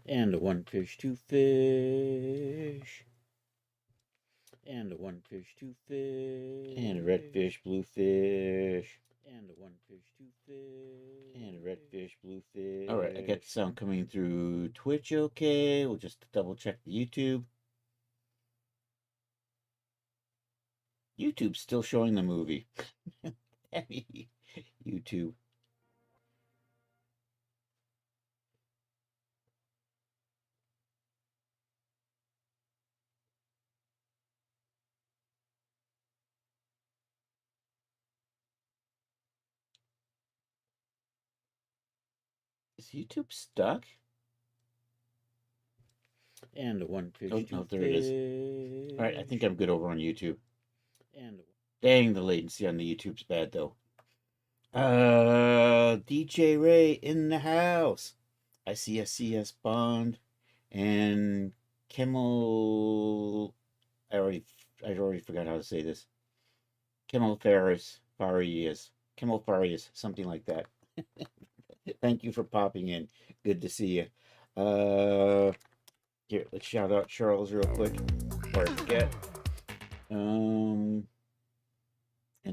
And a one fish, two fish. And a one fish, two fish. And a red fish, blue fish. And a one fish, two fish. And a red fish, blue fish. All right, I got the sound coming through Twitch okay. We'll just double check the YouTube. YouTube's still showing the movie. YouTube. Is YouTube stuck? And a one fish. Oh, no, there it is. All right, I think I'm good over on YouTube. And dang, the latency on the YouTube's bad though. DJ Ray in the house. I see a CS Bond and Kimmel. I already forgot how to say this. Kimmel Farias, something like that. Thank you for popping in. Good to see you. Here, let's shout out Charles real quick before I forget. And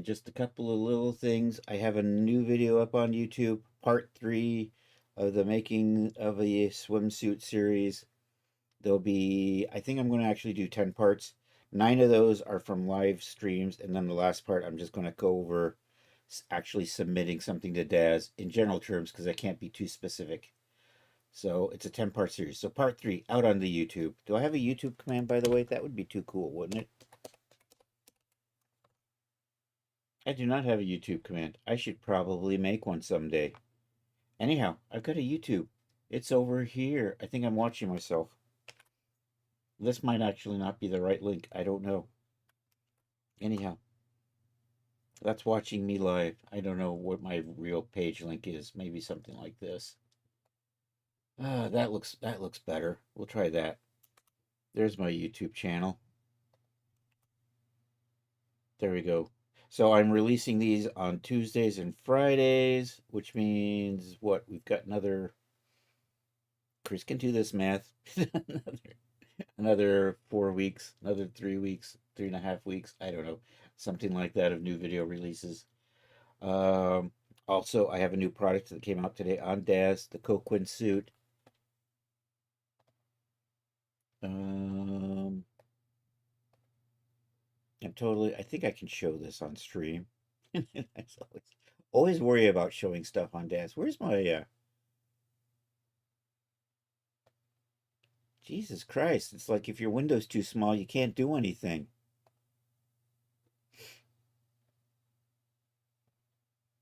just a couple of little things. I have a new video up on YouTube, part 3 of the making of a swimsuit series. There'll be, I think I'm going to actually do 10 parts. 9 of those are from live streams, and then the last part I'm just going to go over actually submitting something to Daz in general terms because I can't be too specific. So it's a 10-part series. So part 3 out on the YouTube. Do I have a YouTube command, by the way? That would be too cool, wouldn't it? I do not have a YouTube command. I should probably make one someday. Anyhow, I've got a YouTube. It's over here. I think I'm watching myself. This might actually not be the right link. I don't know. Anyhow, that's watching me live. I don't know what my real page link is. Maybe something like this. That looks better. We'll try that. There's my YouTube channel. There we go. So I'm releasing these on Tuesdays and Fridays, which means what? We've got another. Chris can do this math. another 4 weeks, another 3 weeks, 3.5 weeks. I don't know, something like that of new video releases. Also, I have a new product that came out today on Daz, the Coquin suit. I think I can show this on stream. I always worry about showing stuff on Daz. Where's my, Jesus Christ, it's like if your window's too small, you can't do anything.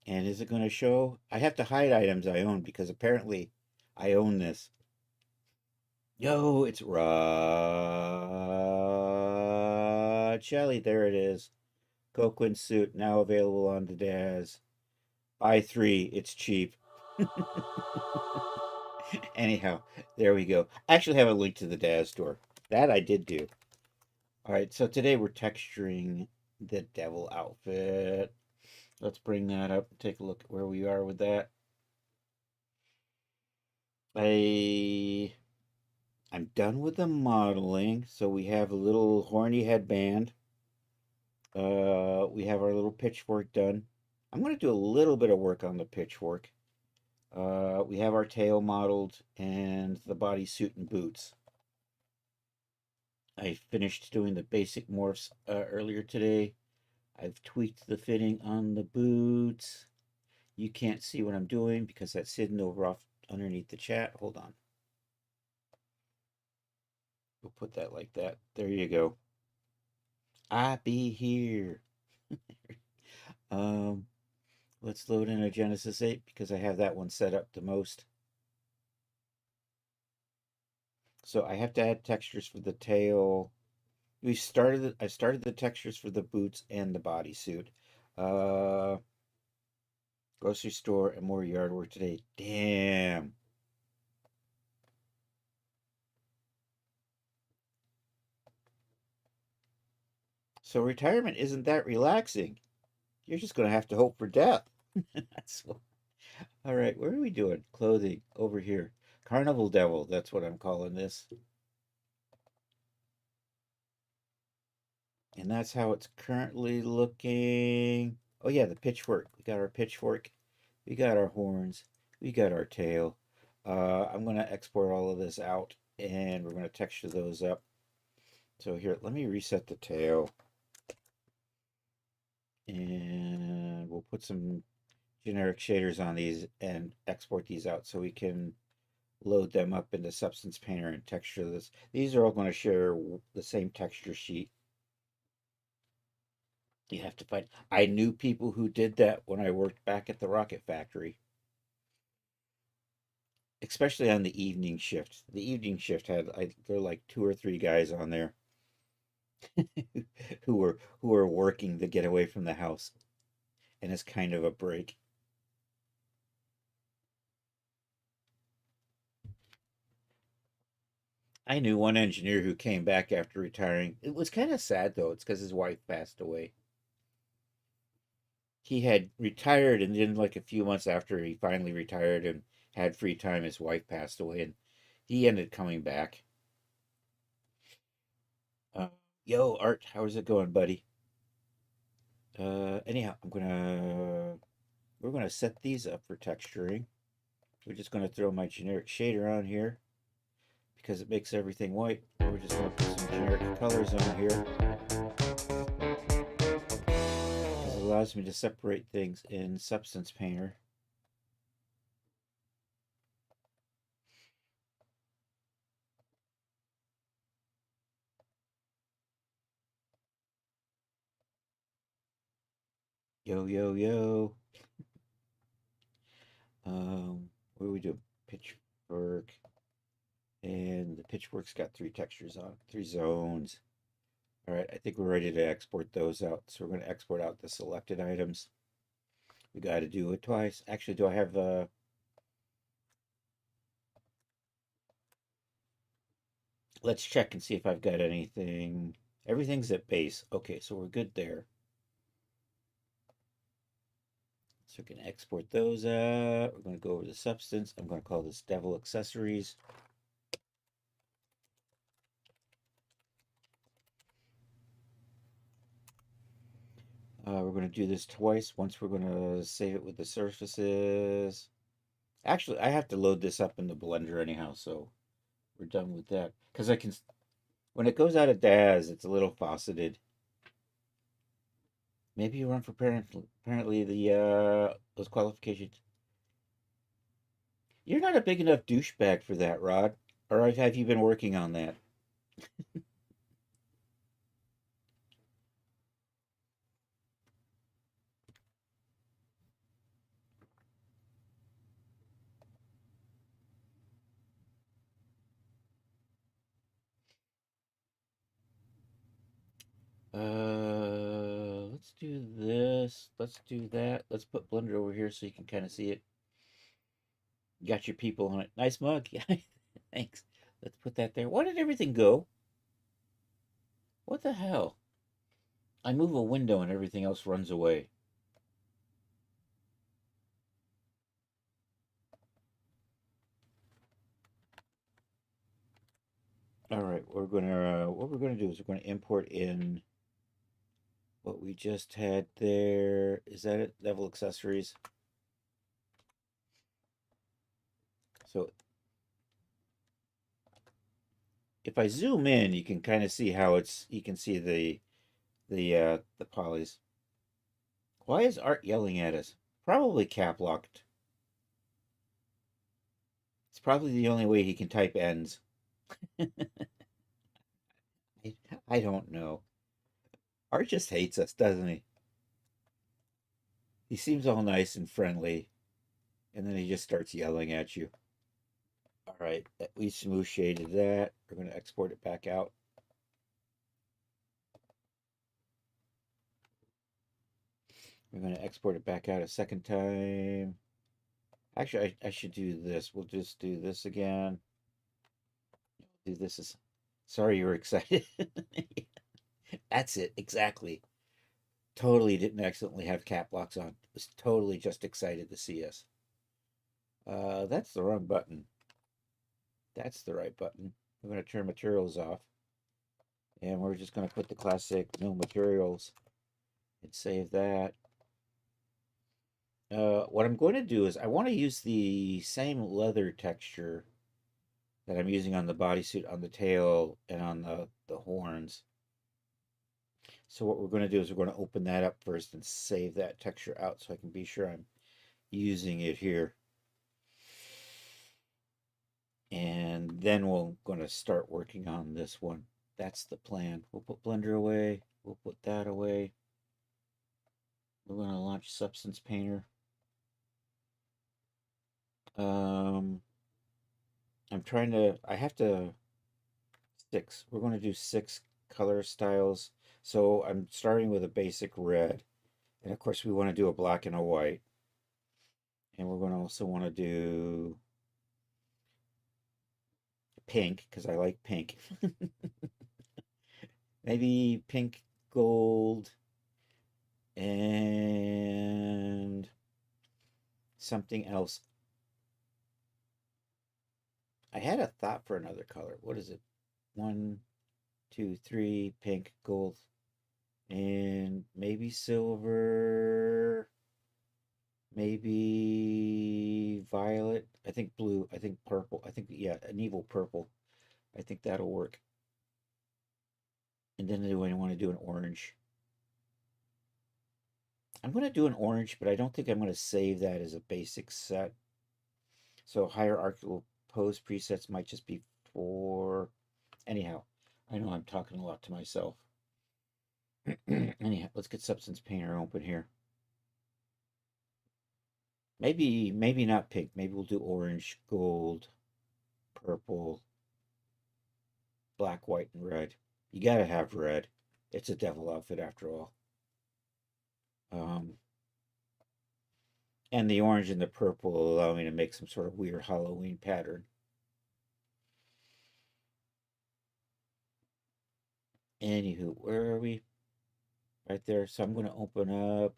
And is it going to show? I have to hide items I own because apparently I own this. Yo, it's Rod Shelley. There it is. Coquin suit now available on the Daz. Buy three, it's cheap. Anyhow, there we go. I actually have a link to the Daz store. That I did do. All right, so today we're texturing the devil outfit. Let's bring that up and take a look at where we are with that. I'm done with the modeling, so we have a little horny headband. We have our little pitchfork done. I'm going to do a little bit of work on the pitchfork. We have our tail modeled and the bodysuit and boots. I finished doing the basic morphs earlier today. I've tweaked the fitting on the boots. You can't see what I'm doing because that's hidden over off underneath the chat. Hold on. We'll put that like that. There you go. I be here. um, let's load in a Genesis 8 because I have that one set up the most. So I have to add textures for the tail. I started the textures for the boots and the bodysuit. Grocery store and more yard work today. Damn. So retirement isn't that relaxing. You're just gonna have to hope for death. That's what... All right, where are we doing? Clothing over here. Carnival Devil, that's what I'm calling this. And that's how it's currently looking. Oh yeah, the pitchfork. We got our pitchfork. We got our horns. We got our tail. I'm gonna export all of this out and we're gonna texture those up. So here, let me reset the tail. And we'll put some generic shaders on these and export these out so we can load them up into Substance Painter and texture this. These are all going to share the same texture sheet. You have to find. I knew people who did that when I worked back at the Rocket Factory, especially on the evening shift. The evening shift had there were like 2 or 3 guys on there who were working to get away from the house, and it's kind of a break. I knew one engineer who came back after retiring. It was kind of sad though. It's because his wife passed away. He had retired, and then like a few months after he finally retired and had free time, his wife passed away, and he ended coming back. Uh, Yo, Art, how's it going, buddy? Anyhow, we're gonna set these up for texturing. We're just gonna throw my generic shader on here because it makes everything white. We're just gonna put some generic colors on here. It allows me to separate things in Substance Painter. Yo, yo, yo. What do we do? Pitchfork. And the pitchfork's got 3 textures on, 3 zones. All right, I think we're ready to export those out. So we're going to export out the selected items. We got to do it twice. Actually, do I have let's check and see if I've got anything. Everything's at base. Okay, so we're good there. So we can export those out. We're going to go over the substance. I'm going to call this Devil Accessories. We're going to do this twice. Once we're going to save it with the surfaces. Actually, I have to load this up in the Blender anyhow, so we're done with that. Because I can, when it goes out of DAZ, it's a little faceted. Maybe you run for apparently the those qualifications. You're not a big enough douchebag for that, Rod. Or have you been working on that? Let's do this. Let's do that. Let's put Blender over here so you can kind of see it. You got your people on it. Nice mug. Yeah, thanks. Let's put that there. Why did everything go? What the hell? I move a window and everything else runs away. All right, what we're gonna do is we're gonna import in what we just had there. Is that it? Level accessories. So if I zoom in, you can kind of see how you can see the polys. Why is Art yelling at us? Probably cap locked. It's probably the only way he can type ends. I don't know. Art just hates us, doesn't he? He seems all nice and friendly, and then he just starts yelling at you. All right, we smooth shaded that. We're going to export it back out. We're going to export it back out a second time. Actually, I should do this. We'll just do this again. Do this as. Sorry you were excited. That's it, exactly. Totally didn't accidentally have cap locks on. Was totally just excited to see us. That's the wrong button. That's the right button. We're going to turn materials off. And we're just going to put the classic no materials and save that. What I'm going to do is I want to use the same leather texture that I'm using on the bodysuit, on the tail, and on the horns. So what we're going to do is we're going to open that up first and save that texture out so I can be sure I'm using it here. And then we're going to start working on this one. That's the plan. We'll put Blender away. We'll put that away. We're going to launch Substance Painter. I have to, 6. We're going to do 6 color styles. So I'm starting with a basic red. And of course we want to do a black and a white. And we're going to also want to do pink, because I like pink. Maybe pink, gold, and something else. I had a thought for another color. What is it? 1, 2, 3, pink, gold, and maybe silver, maybe violet. I think blue. I think purple. I think, yeah, an evil purple. I think that'll work. And then do I want to do an orange? I'm going to do an orange, but I don't think I'm going to save that as a basic set. So hierarchical pose presets might just be for. Anyhow, I know I'm talking a lot to myself. Anyhow, let's get Substance Painter open here. Maybe not pink. Maybe we'll do orange, gold, purple, black, white, and red. You gotta have red. It's a devil outfit after all. And the orange and the purple will allow me to make some sort of weird Halloween pattern. Anywho, where are we? Right there. So I'm going to open up.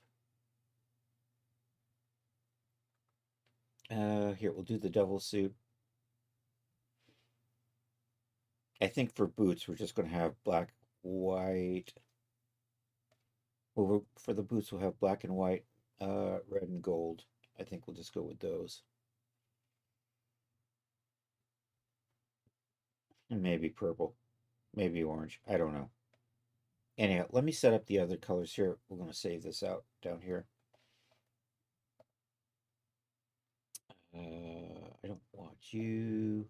Here, we'll do the devil suit. I think for boots, we're just going to have black, white. Well, for the boots, we'll have black and white, red and gold. I think we'll just go with those. And maybe purple, maybe orange. I don't know. Anyhow, let me set up the other colors here. We're going to save this out down here. I don't want you.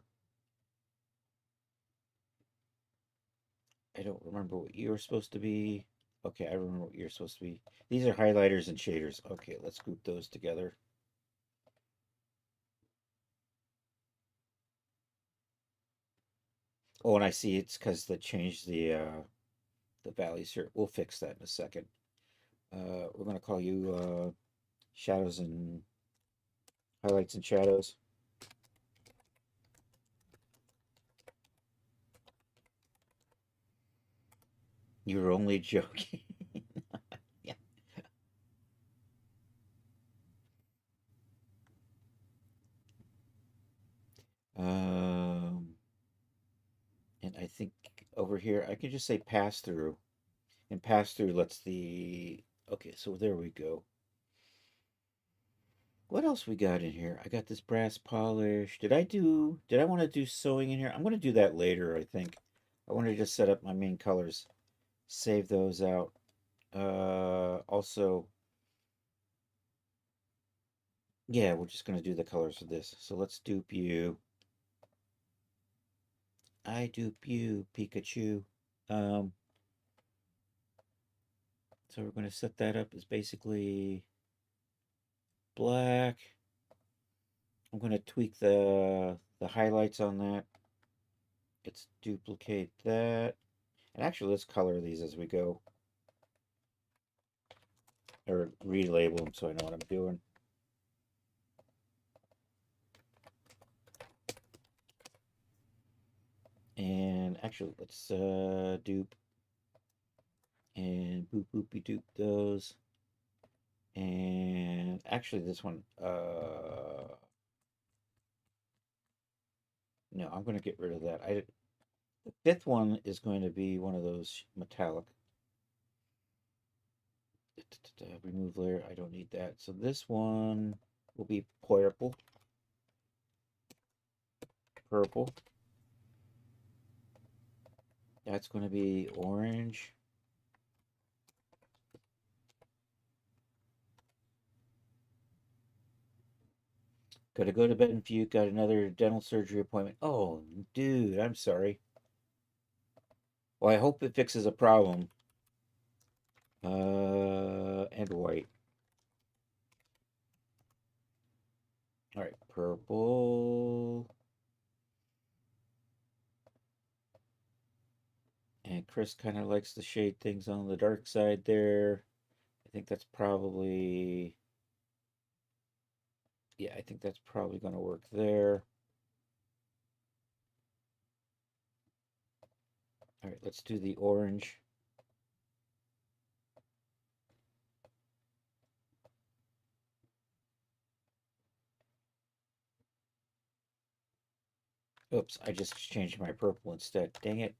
I don't remember what you're supposed to be. Okay, I remember what you're supposed to be. These are highlighters and shaders. Okay, let's group those together. Oh, and I see it's because they changed the values here. We'll fix that in a second. we're going to call you shadows and highlights and shadows. You're only joking. Yeah. Um, and I think over here I can just say pass through, and pass through lets the. Okay, so there we go. What else we got in here? I got this brass polish. Did I want to do sewing in here? I'm going to do that later, I think. I want to just set up my main colors, save those out. Also, yeah, we're just going to do the colors of this. So let's dupe you. I dupe you, Pikachu. Um, so we're going to set that up as basically black. I'm going to tweak the highlights on that. Let's duplicate that. And actually, let's color these as we go. Or relabel them so I know what I'm doing. And actually, let's dupe and boop boopy dupe those. And actually, this one, no, I'm going to get rid of that. The fifth one is going to be one of those metallic. Remove layer. I don't need that. So this one will be purple. Purple. That's going to be orange. Got to go to bed and puke. Got another dental surgery appointment. Oh, dude, I'm sorry. Well, I hope it fixes a problem. And white. All right, purple. And Chris kind of likes to shade things on the dark side there. I think that's probably, yeah, I think that's probably going to work there. All right, let's do the orange. Oops, I just changed my purple instead. Dang it.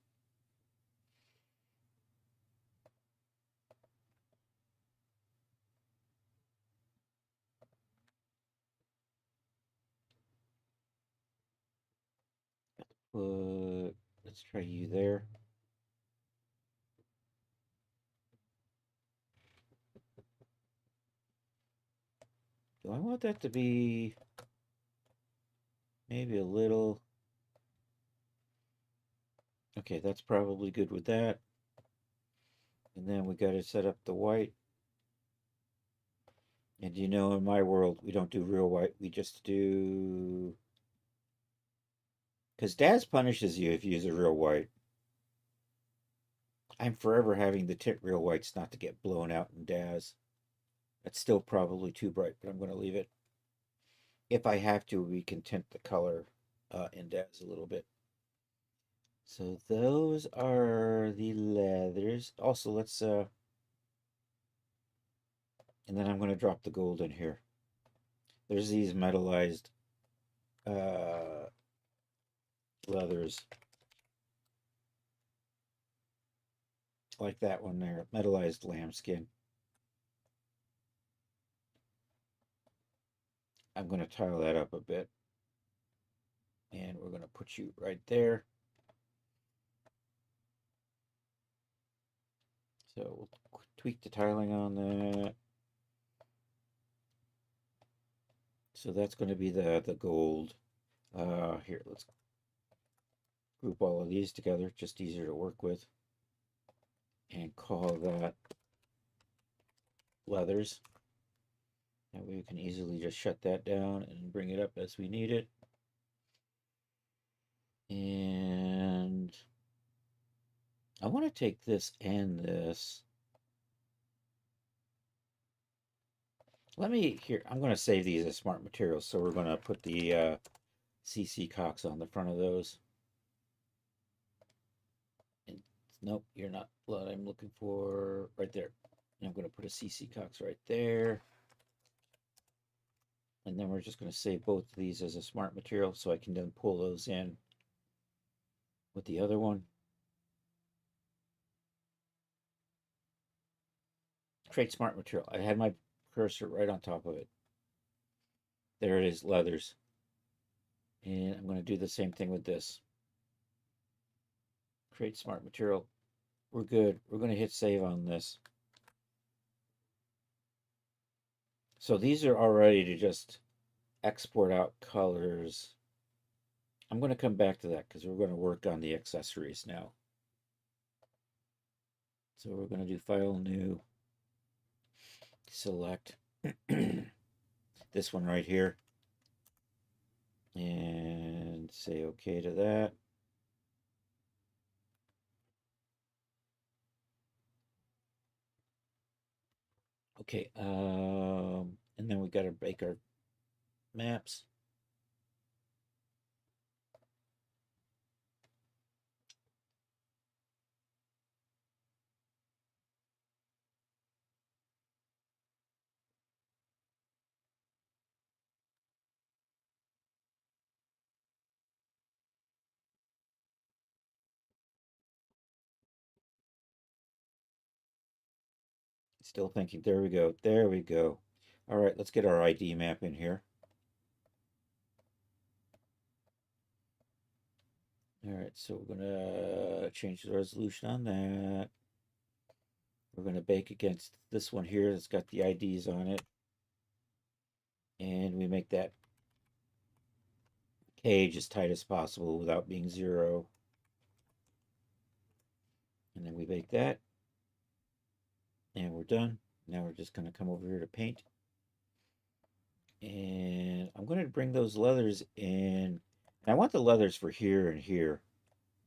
Let's try you there. Do I want that to be maybe a little? Okay, that's probably good with that. And then we got to set up the white. And you know, in my world, we don't do real white. We just do. Because Daz punishes you if you use a real white. I'm forever having the tint real whites not to get blown out in Daz. That's still probably too bright, but I'm going to leave it. If I have to, we can tint the color in Daz a little bit. So those are the leathers. Also, let's and then I'm going to drop the gold in here. There's these metallized leathers. Like that one there, metallized lambskin. I'm going to tile that up a bit. And we're going to put you right there. So we'll tweak the tiling on that. So that's going to be the gold. Here, let's group all of these together, just easier to work with. And call that leathers. That way we can easily just shut that down and bring it up as we need it. And I want to take this and this. Let me here. I'm going to save these as smart materials, so we're going to put the CC Cox on the front of those. And nope, you're not what I'm looking for. Right there. And I'm going to put a CC Cox right there. And then we're just going to save both of these as a smart material, so I can then pull those in with the other one. Create smart material. I had my cursor right on top of it. There it is, leathers. And I'm going to do the same thing with this. Create smart material. We're good. We're going to hit save on this. So these are all ready to just export out colors. I'm going to come back to that because we're going to work on the accessories now. So we're going to do File, New, select this one right here, and say OK to that. Okay, and then we got to make our maps. Still thinking. There we go. There we go. All right, let's get our ID map in here. All right, so we're going to change the resolution on that. We're going to bake against this one here that's got the IDs on it. And we make that cage as tight as possible without being 0. And then we bake that. And we're done. Now we're just going to come over here to paint. And I'm going to bring those leathers in. And I want the leathers for here and here.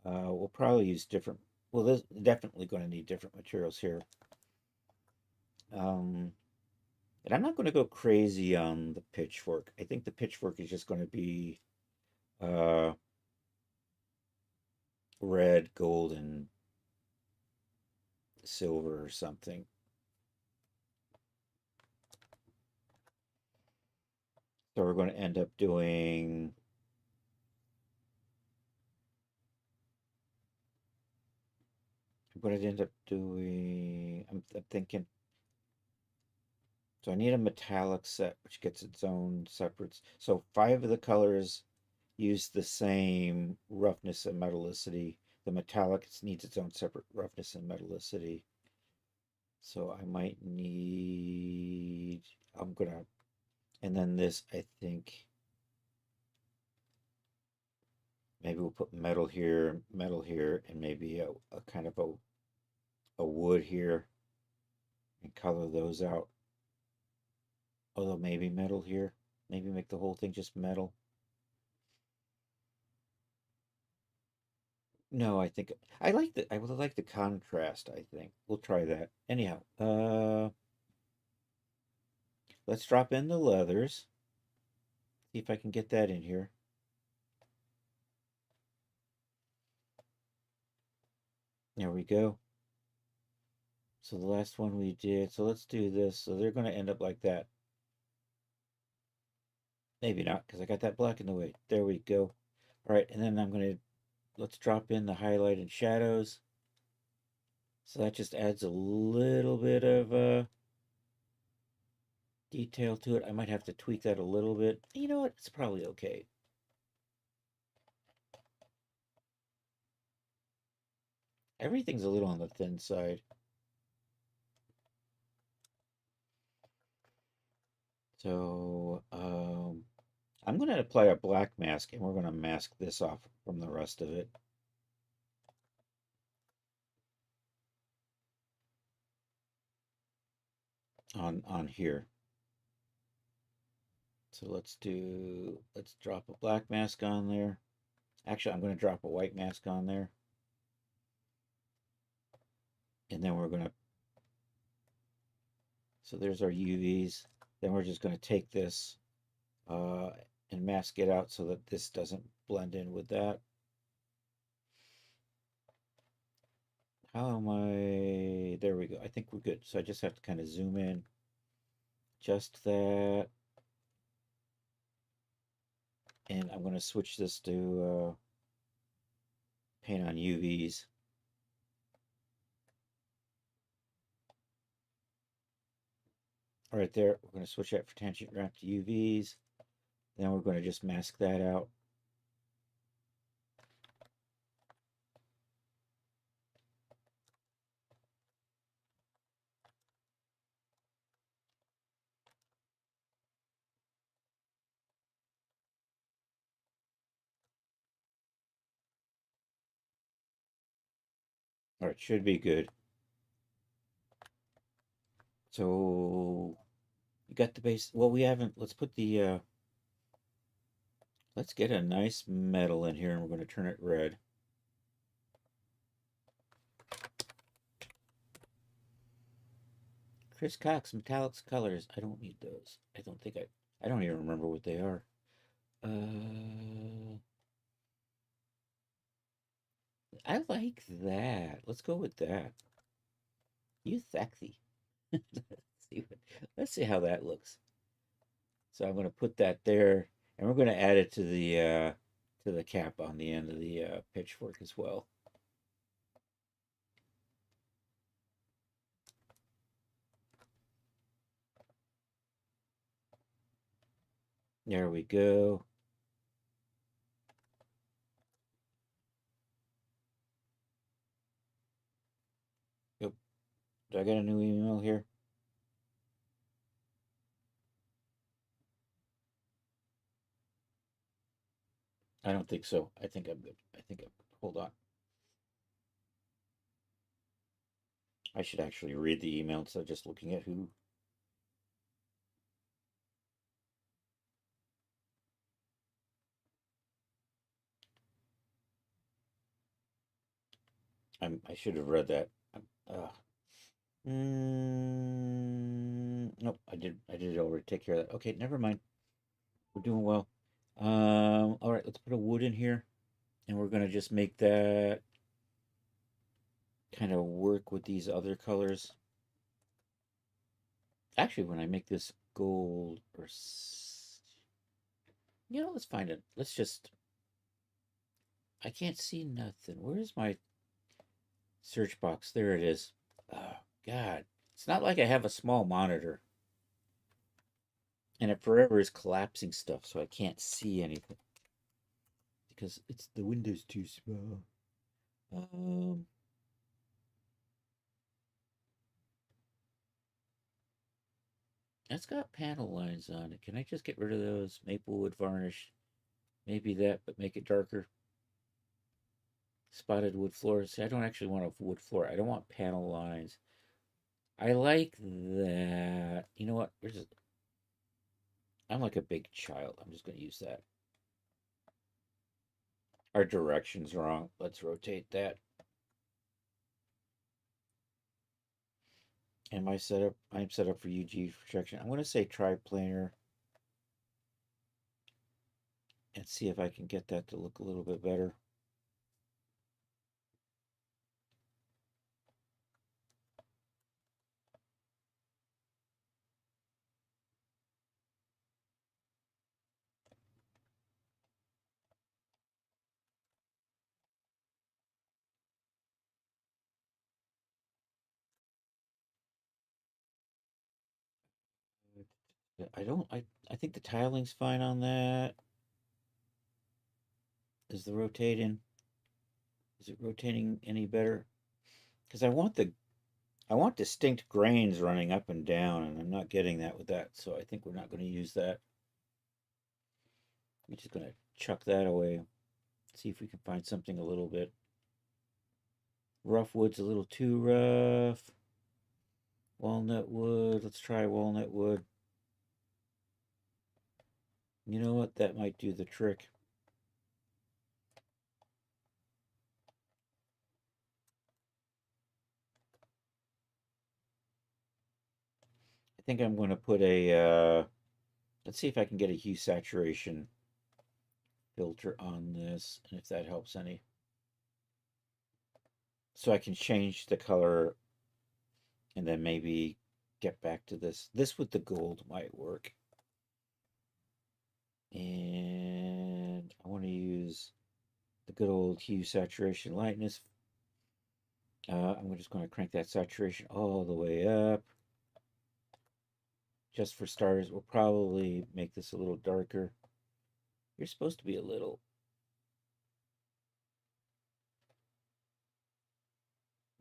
We'll probably use different, well, this definitely going to need different materials here. And I'm not going to go crazy on the pitchfork. I think the pitchfork is just going to be red, gold, and silver or something. So we're going to end up doing I'm thinking, so I need a metallic set, which gets its own separates. So 5 of the colors use the same roughness and metallicity. The metallic needs its own separate roughness and metallicity. So I might need, and then this, I think, maybe we'll put metal here, and maybe a kind of a wood here and color those out. Although maybe metal here. Maybe make the whole thing just metal. No, I think I would like the contrast, I think. We'll try that. Anyhow, let's drop in the leathers. See if I can get that in here. There we go. So the last one we did, so let's do this. So they're going to end up like that. Maybe not, because I got that black in the way. There we go. All right, and then let's drop in the highlight and shadows. So that just adds a little bit of detail to it. I might have to tweak that a little bit. You know what? It's probably okay. Everything's a little on the thin side. So I'm going to apply a black mask, and we're going to mask this off from the rest of it. On here. So let's drop a black mask on there. Actually, I'm going to drop a white mask on there. And then we're going to, so there's our UVs. Then we're just going to take this and mask it out so that this doesn't blend in with that. How am I? There we go. I think we're good. So I just have to kind of zoom in. Just that. And I'm going to switch this to paint on UVs. All right there, we're going to switch that for tangent wrap to UVs. Then we're going to just mask that out. All right, should be good. So you got the base. Well, we haven't. Let's put the. Let's get a nice metal in here, and we're going to turn it red. Chris Cox metallics colors. I don't need those. I don't think I. I don't even remember what they are. I like that. Let's go with that. You sexy. Let's see how that looks. So I'm going to put that there, and we're going to add it to the cap on the end of the pitchfork as well. There we go. Yep. Do I get a new email here? I don't think so. I think I'm good. I think I'm good. Hold on. I should actually read the email instead of just looking at who. I should have read that. Nope, I did already take care of that. Okay, never mind. We're doing well. All right, let's put a wood in here, and we're gonna just make that kind of work with these other colors. Actually, when I make this gold or, let's find it. Let's just. I can't see nothing. Where's my search box? There it is. Oh God, it's not like I have a small monitor, and it forever is collapsing stuff, so I can't see anything because it's the window's too small. That's got panel lines on it. Can I just get rid of those? Maple wood varnish. Maybe that, but make it darker. Spotted wood floor. See, I don't actually want a wood floor. I don't want panel lines. I like that. You know what? I'm like a big child. I'm just going to use that. Our direction's wrong. Let's rotate that. Am I set up? I'm set up for UG projection. I'm going to say triplanar and see if I can get that to look a little bit better. I don't. I think the tiling's fine on that. Is the rotating? Is it rotating any better? Because I want distinct grains running up and down, and I'm not getting that with that. So I think we're not going to use that. We're just going to chuck that away. See if we can find something a little bit. Rough wood's a little too rough. Walnut wood. Let's try walnut wood. You know what? That might do the trick. I think I'm going to put a, let's see if I can get a hue saturation filter on this, and if that helps any. So I can change the color and then maybe get back to this. This with the gold might work. And I want to use the good old hue saturation lightness. I'm just going to crank that saturation all the way up. Just for starters, we'll probably make this a little darker. You're supposed to be a little.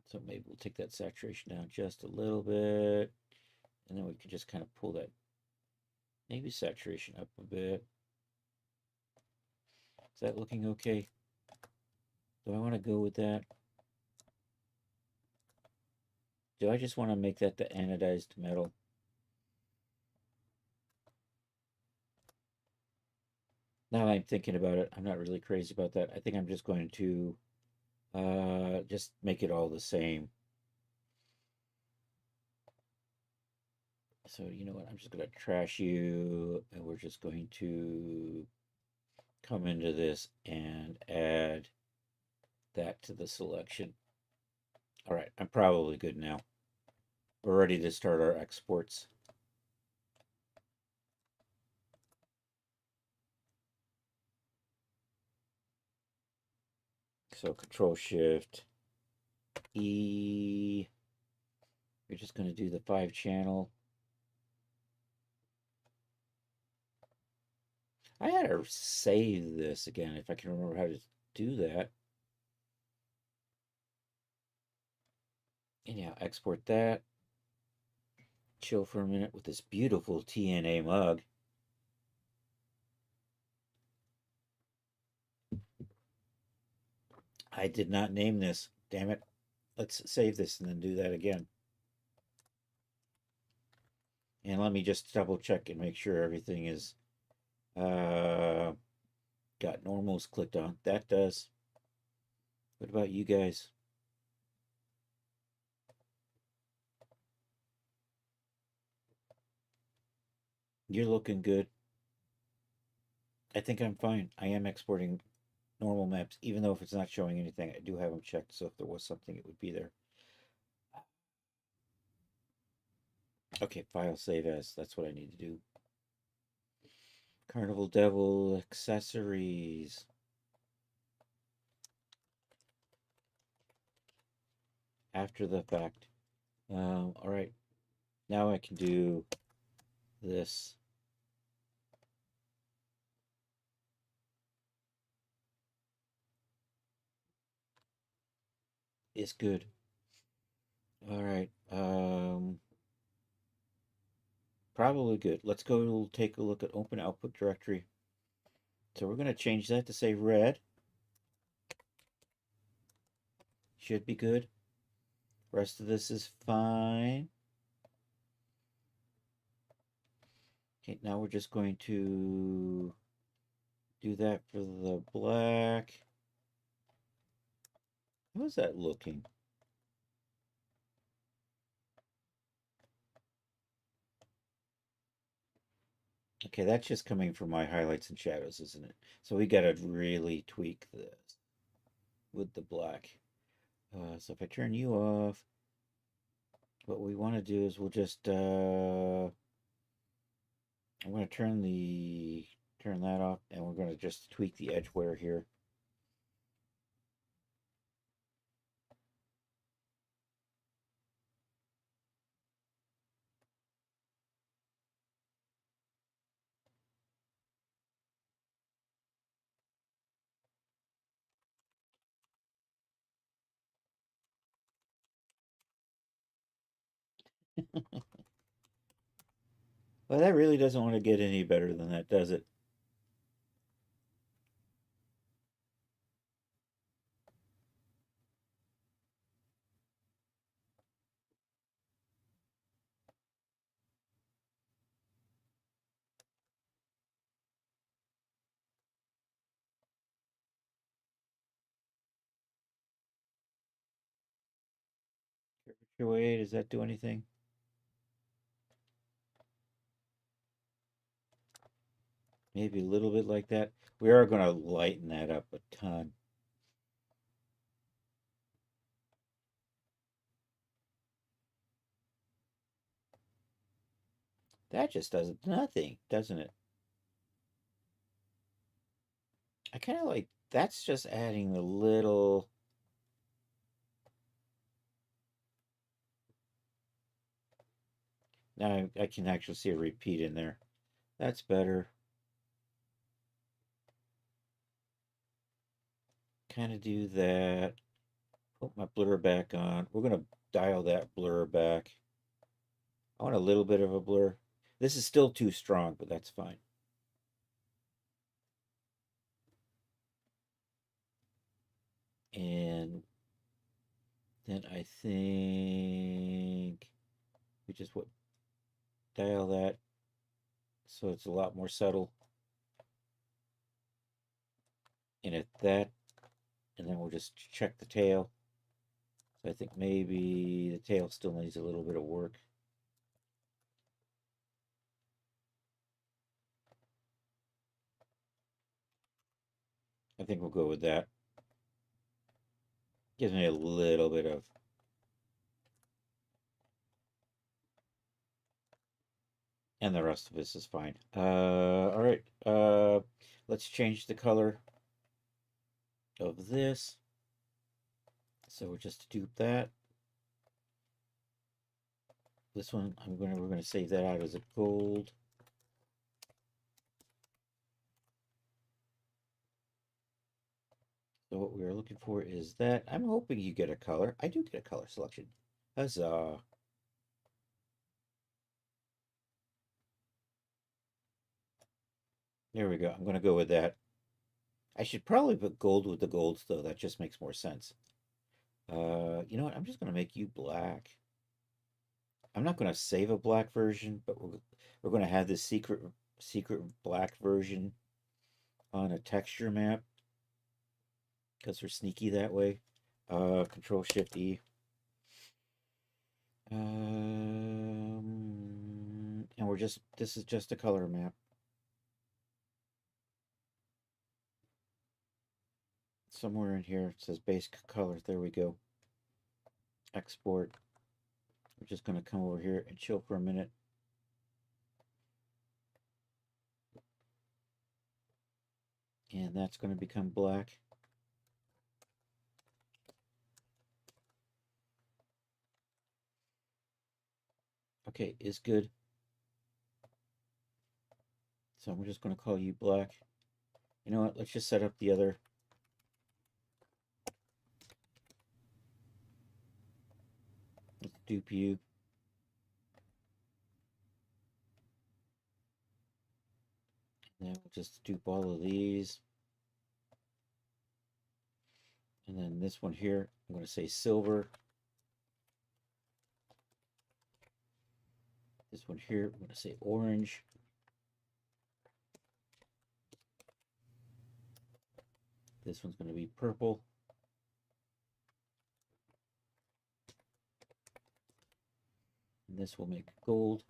So maybe we'll take that saturation down just a little bit. And then we can just kind of pull that maybe saturation up a bit. Is that looking okay? Do I want to go with that? Do I just want to make that the anodized metal? Now that I'm thinking about it, I'm not really crazy about that. I think I'm just going to just make it all the same. So you know what? I'm just going to trash you, and we're just going to come into this and add that to the selection. All right, I'm probably good now. We're ready to start our exports. So Control Shift E. We're just going to do the 5-channel. I had to save this again if I can remember how to do that. And yeah, export that. Chill for a minute with this beautiful TNA mug. I did not name this. Damn it. Let's save this and then do that again. And let me just double check and make sure everything is got normals clicked on. That does. What about you guys? You're looking good. I think I'm fine. I am exporting normal maps, even though if it's not showing anything, I do have them checked, so if there was something, it would be there. Okay, file save as. That's what I need to do. Carnival Devil accessories. After the fact. All right. Now I can do this. It's good. All right. Probably good. Let's go take a look at Open Output Directory. So we're going to change that to say red. Should be good. Rest of this is fine. Okay, now we're just going to do that for the black. How's that looking? Okay, that's just coming from my highlights and shadows, isn't it? So we got to really tweak this with the black. So if I turn you off, what we want to do is we'll just, I'm going to turn that off, and we're going to just tweak the edge wear here. Well, that really doesn't want to get any better than that, does it? Curvature weight, does that do anything? Maybe a little bit like that. We are going to lighten that up a ton. That just does nothing, doesn't it? I kind of like, that's just adding a little. Now I can actually see a repeat in there. That's better. Kind of do that. Put my blur back on. We're going to dial that blur back. I want a little bit of a blur. This is still too strong, but that's fine. And then I think we just would dial that so it's a lot more subtle. And at that, and then we'll just check the tail. So I think maybe the tail still needs a little bit of work. I think we'll go with that. Gives me a little bit of. And the rest of this is fine. All right. Let's change the color of this. So we're just to dupe that. This one, we're gonna save that out as a gold. So what we are looking for is that. I'm hoping you get a color. I do get a color selection. Huzzah. There we go. I'm gonna go with that. I should probably put gold with the golds though. That just makes more sense. You know what? I'm just gonna make you black. I'm not gonna save a black version, but we're gonna have this secret black version on a texture map because we're sneaky that way. Control Shift E. And this is just a color map. Somewhere in here it says base color. There we go. Export. We're just going to come over here and chill for a minute. And that's going to become black. Okay, is good. So I'm just going to call you black. You know what? Let's just set up the other. Let's dupe you. And then we'll just dupe all of these. And then this one here, I'm going to say silver. This one here, I'm going to say orange. This one's going to be purple. And this will make gold.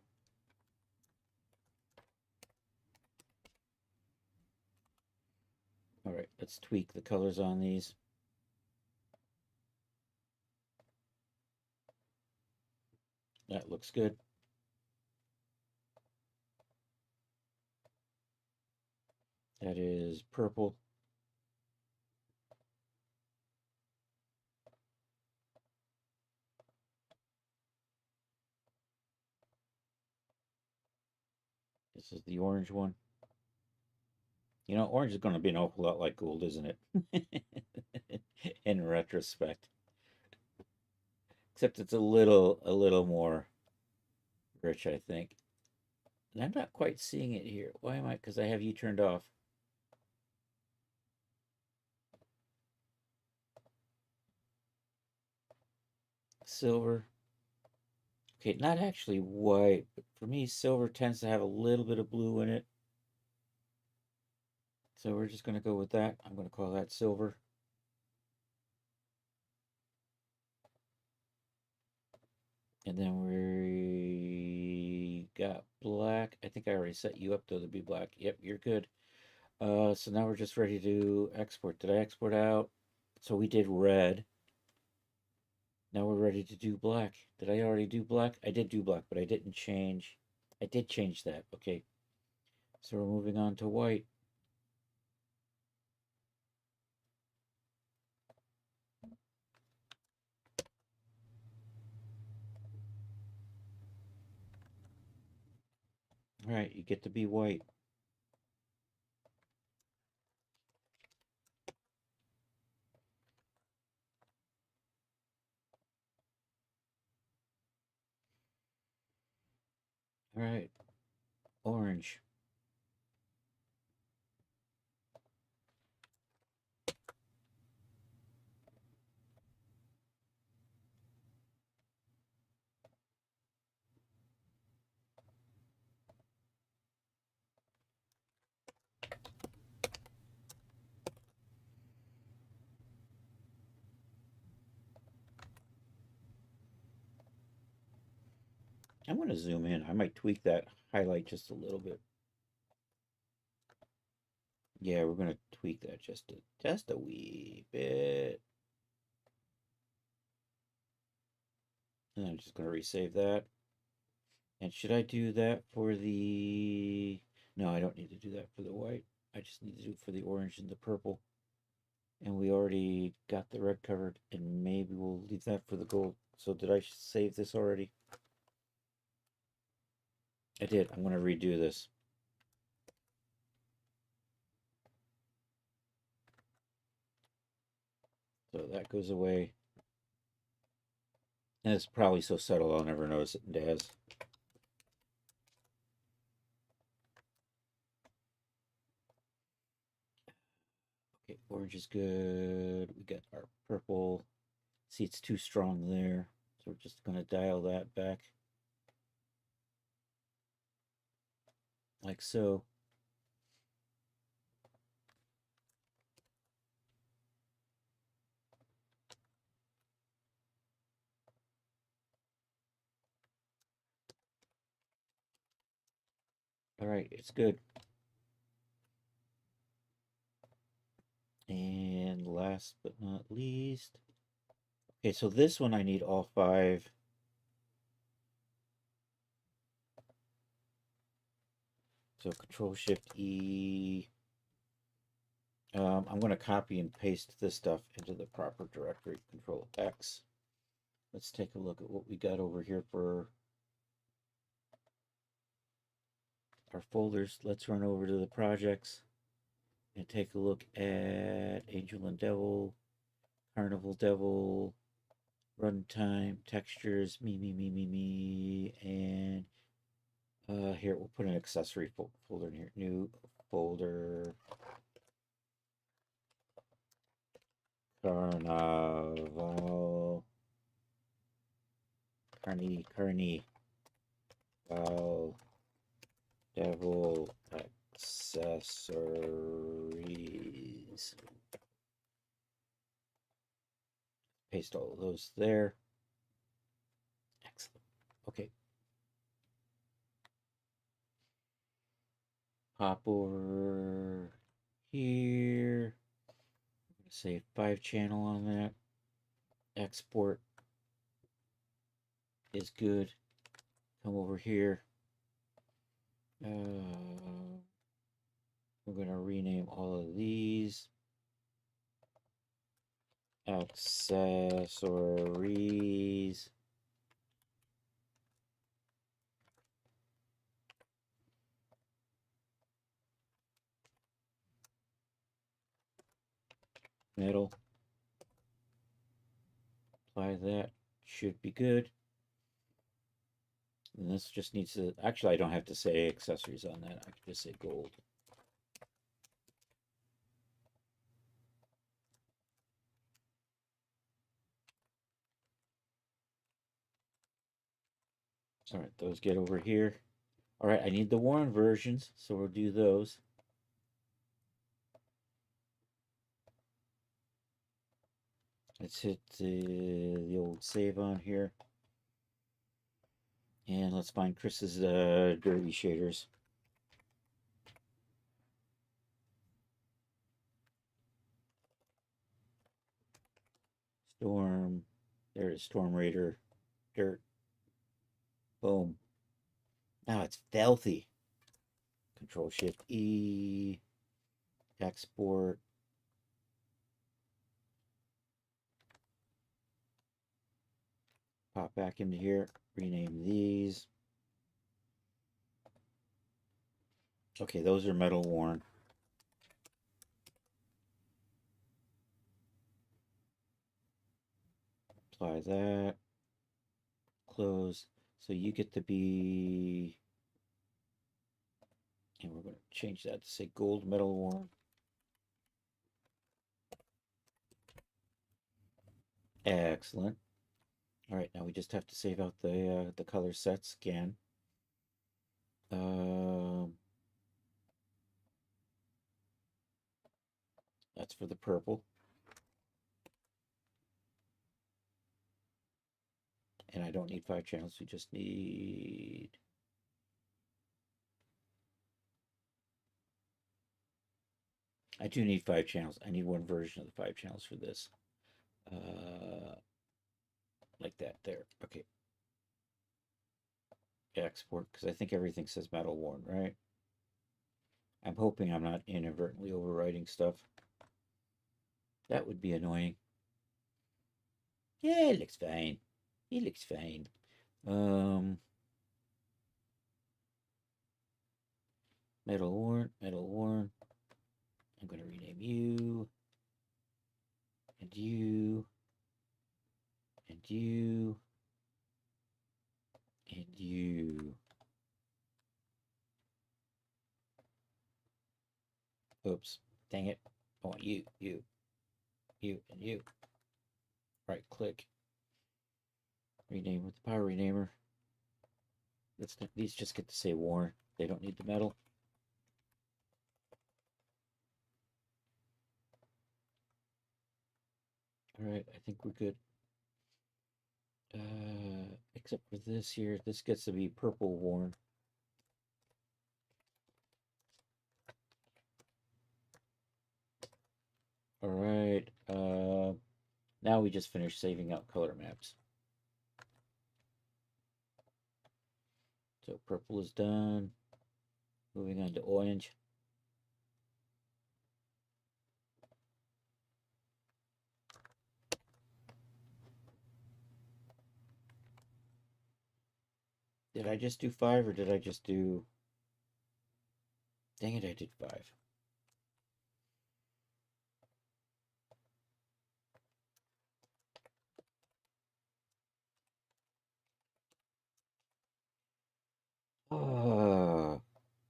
All right, let's tweak the colors on these. That looks good. That is purple. This is the orange one. You know, orange is going to be an awful lot like gold, isn't it? In retrospect. Except it's a little more rich, I think. And I'm not quite seeing it here. Why am I? Because I have you turned off. Silver. Okay, not actually white, but for me, silver tends to have a little bit of blue in it. So we're just going to go with that. I'm going to call that silver. And then we got black. I think I already set you up though to be black. Yep, you're good. So now we're just ready to export. Did I export out? So we did red. Now we're ready to do black. Did I already do black? I did do black, but I didn't change. I did change that. Okay. So we're moving on to white. All right, you get to be white. All right, orange. I'm going to zoom in. I might tweak that highlight just a little bit. Yeah, we're going to tweak that just a wee bit. And I'm just going to resave that. And should I do that for the... No, I don't need to do that for the white. I just need to do it for the orange and the purple. And we already got the red covered, and maybe we'll leave that for the gold. So did I save this already? I did. I'm going to redo this. So that goes away. And it's probably so subtle I'll never notice it in DAZ. Okay, orange is good. We got our purple. See, it's too strong there. So we're just going to dial that back. Like so. All right, it's good. And last but not least. Okay, so this one I need all 5. So Control Shift E. I'm going to copy and paste this stuff into the proper directory. Control X. Let's take a look at what we got over here for our folders. Let's run over to the projects and take a look at Angel and Devil, Carnival Devil, Runtime, Textures, me, and here we'll put an accessory folder in here. New folder, Carnival, Carnival, Devil accessories. Paste all of those there. Excellent. Okay. Hop over here. Say 5-channel on that. Export is good. Come over here. We're going to rename all of these accessories. Metal. Apply that. Should be good. And this just needs to, actually I don't have to say accessories on that. I can just say gold. All right, those get over here. All right, I need the worn versions, so we'll do those. Let's hit the old save on here. And let's find Chris's dirty shaders. Storm. There it is, Storm Raider. Dirt. Boom. Now it's filthy. Control Shift E. Export. Pop back into here. Rename these. Okay, those are metal worn. Apply that. Close. So you get to be, and we're going to change that to say gold metal worn. Excellent. All right, now we just have to save out the color sets again. That's for the purple. And I don't need 5 channels, we just need... I do need 5 channels. I need one version of the 5 channels for this. Like that, there, okay. Export, because I think everything says metal worn, right? I'm hoping I'm not inadvertently overwriting stuff. That would be annoying. Yeah, it looks fine. It looks fine. Metal worn, metal worn. I'm going to rename you, and you, and you, and you. Oops, dang it. I want you, and you. Right click. Rename with the power renamer. These just get to say worn. They don't need the metal. All right, I think we're good. Except for this here, this gets to be purple worn. All right, now we just finished saving out color maps. So purple is done. Moving on to orange. Did I just do 5 or did I just do... Dang it, I did 5.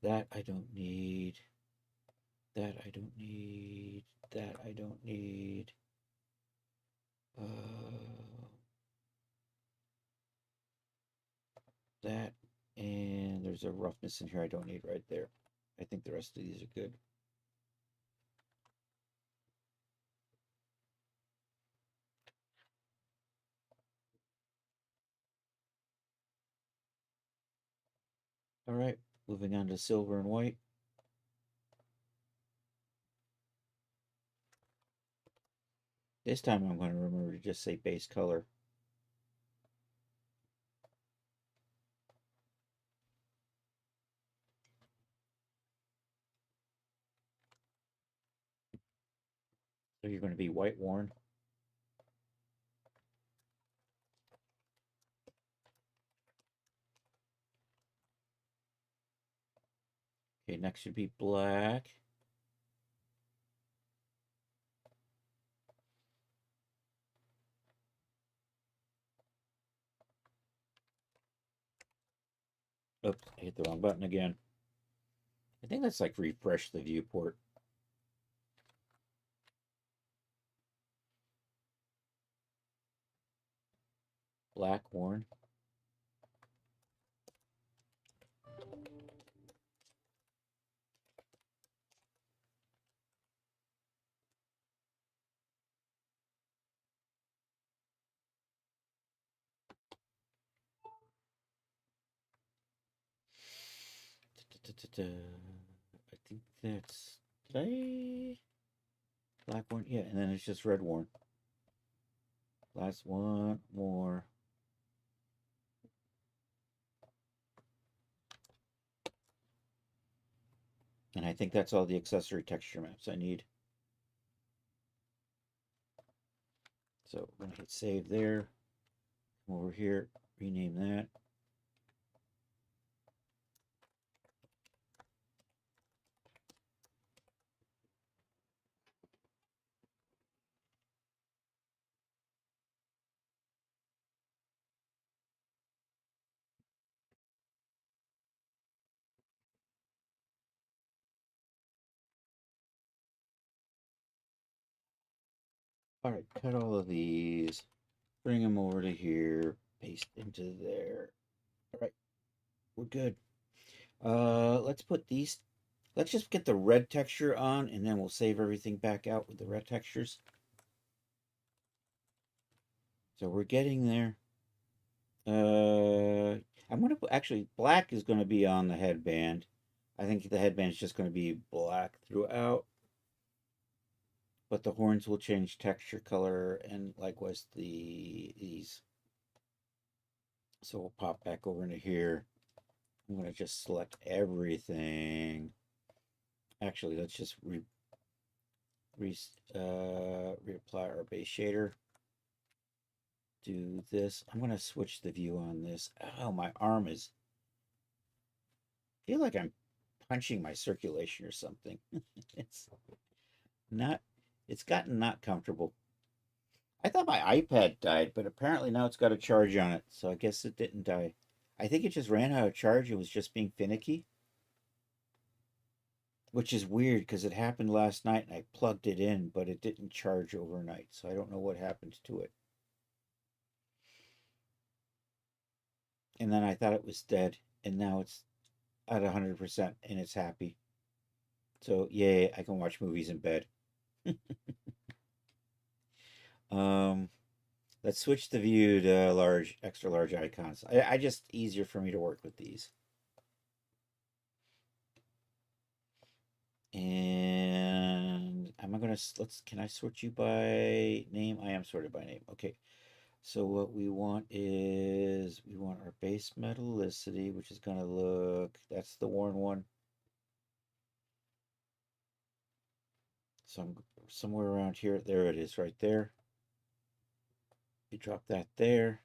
That I don't need. That I don't need. That I don't need. That, and there's a roughness in here I don't need right there. I think the rest of these are good. All right, moving on to silver and white. This time I'm going to remember to just say base color. So you're going to be white worn. Okay, next should be black. Oops, I hit the wrong button again. I think that's like refresh the viewport. Black worn. I think that's... Did I... Black worn? Yeah, and then it's just red worn. Last one more. And I think that's all the accessory texture maps I need. So I'm gonna hit save there. Come over here, rename that. All right, cut all of these, bring them over to here, paste into there. All right, we're good. Let's put these, let's just get the red texture on and then we'll save everything back out with the red textures. So we're getting there. I'm gonna put, actually, black is gonna be on the headband. I think the headband is just gonna be black throughout. But the horns will change texture, color, and likewise these. So we'll pop back over into here. I'm gonna just select everything. Actually, let's just reapply our base shader. Do this. I'm gonna switch the view on this. Oh, my arm is. I feel like I'm punching my circulation or something. It's not. It's gotten not comfortable. I thought my iPad died, but apparently now it's got a charge on it, so I guess it didn't die. I think it just ran out of charge. It was just being finicky, which is weird because it happened last night and I plugged it in, but it didn't charge overnight, so I don't know what happened to it. And then I thought it was dead, and now it's at 100% and it's happy. So, yay, I can watch movies in bed. um, let's switch the view to large, extra large icons. I just easier for me to work with these. And am I gonna can I sort you by name? I am sorted by name. Okay. So what we want is we want our base metallicity, which is gonna look, that's the worn one. So I'm somewhere around here. There it is right there. You drop that there.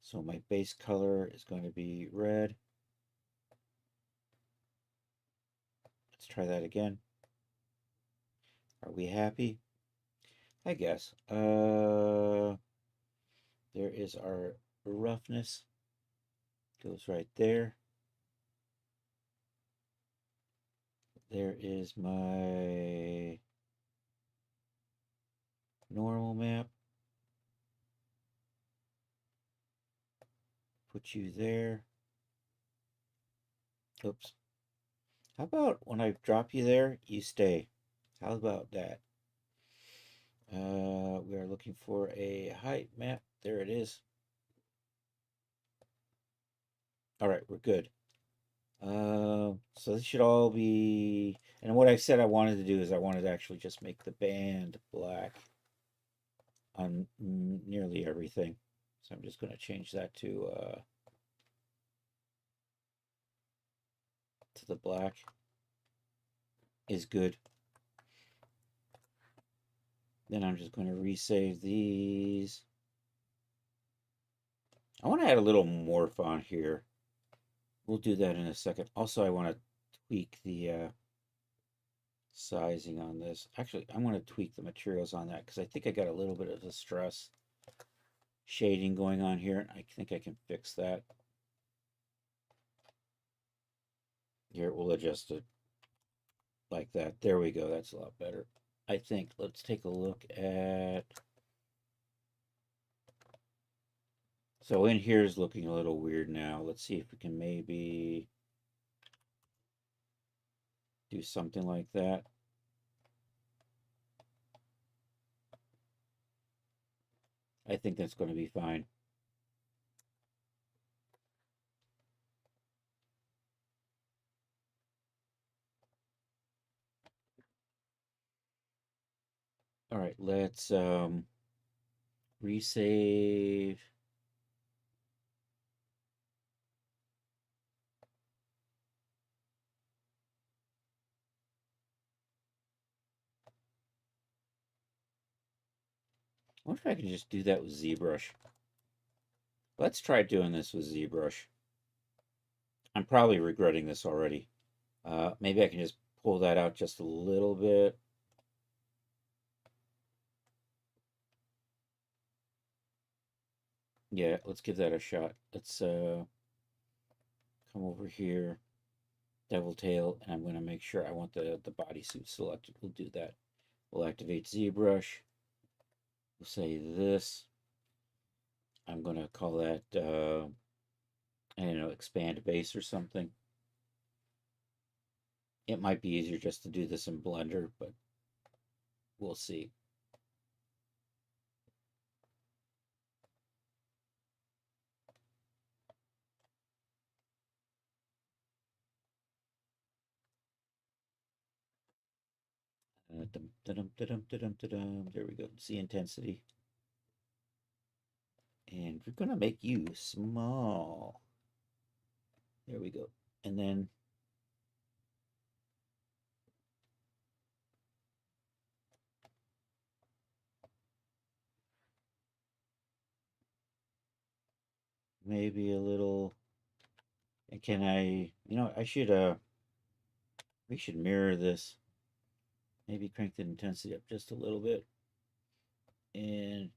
So my base color is going to be red. Let's try that again. Are we happy? I guess. There is our roughness. Goes right there. There is my normal map. Put you there. Oops. How about when I drop you there, you stay? How about that? We are looking for a height map. There it is. All right, we're good. So this should all be, and what I said I wanted to do is I wanted to actually just make the band black on nearly everything. So I'm just going to change that to the black is good. Then I'm just going to resave these. I want to add a little morph on here. We'll do that in a second. Also, I want to tweak the sizing on this. Actually, I'm going to tweak the materials on that because I think I got a little bit of the stress shading going on here. I think I can fix that. Here, we'll adjust it like that. There we go. That's a lot better. I think. Let's take a look at. So in here is looking a little weird now. Let's see if we can maybe do something like that. I think that's going to be fine. All right, let's Resave. I wonder if I can just do that with ZBrush. Let's try doing this with ZBrush. I'm probably regretting this already. Maybe I can just pull that out just a little bit. Yeah, let's give that a shot. Let's come over here, Devil Tail, and I'm going to make sure I want the bodysuit selected. We'll do that. We'll activate ZBrush. We'll say this. I'm going to call that, I don't know, expand base or something. It might be easier just to do this in Blender, but we'll see. There we go. See intensity. And we're going to make you small. There we go. And then maybe a little. And can I, I should, we should mirror this. Maybe crank the intensity up just a little bit. And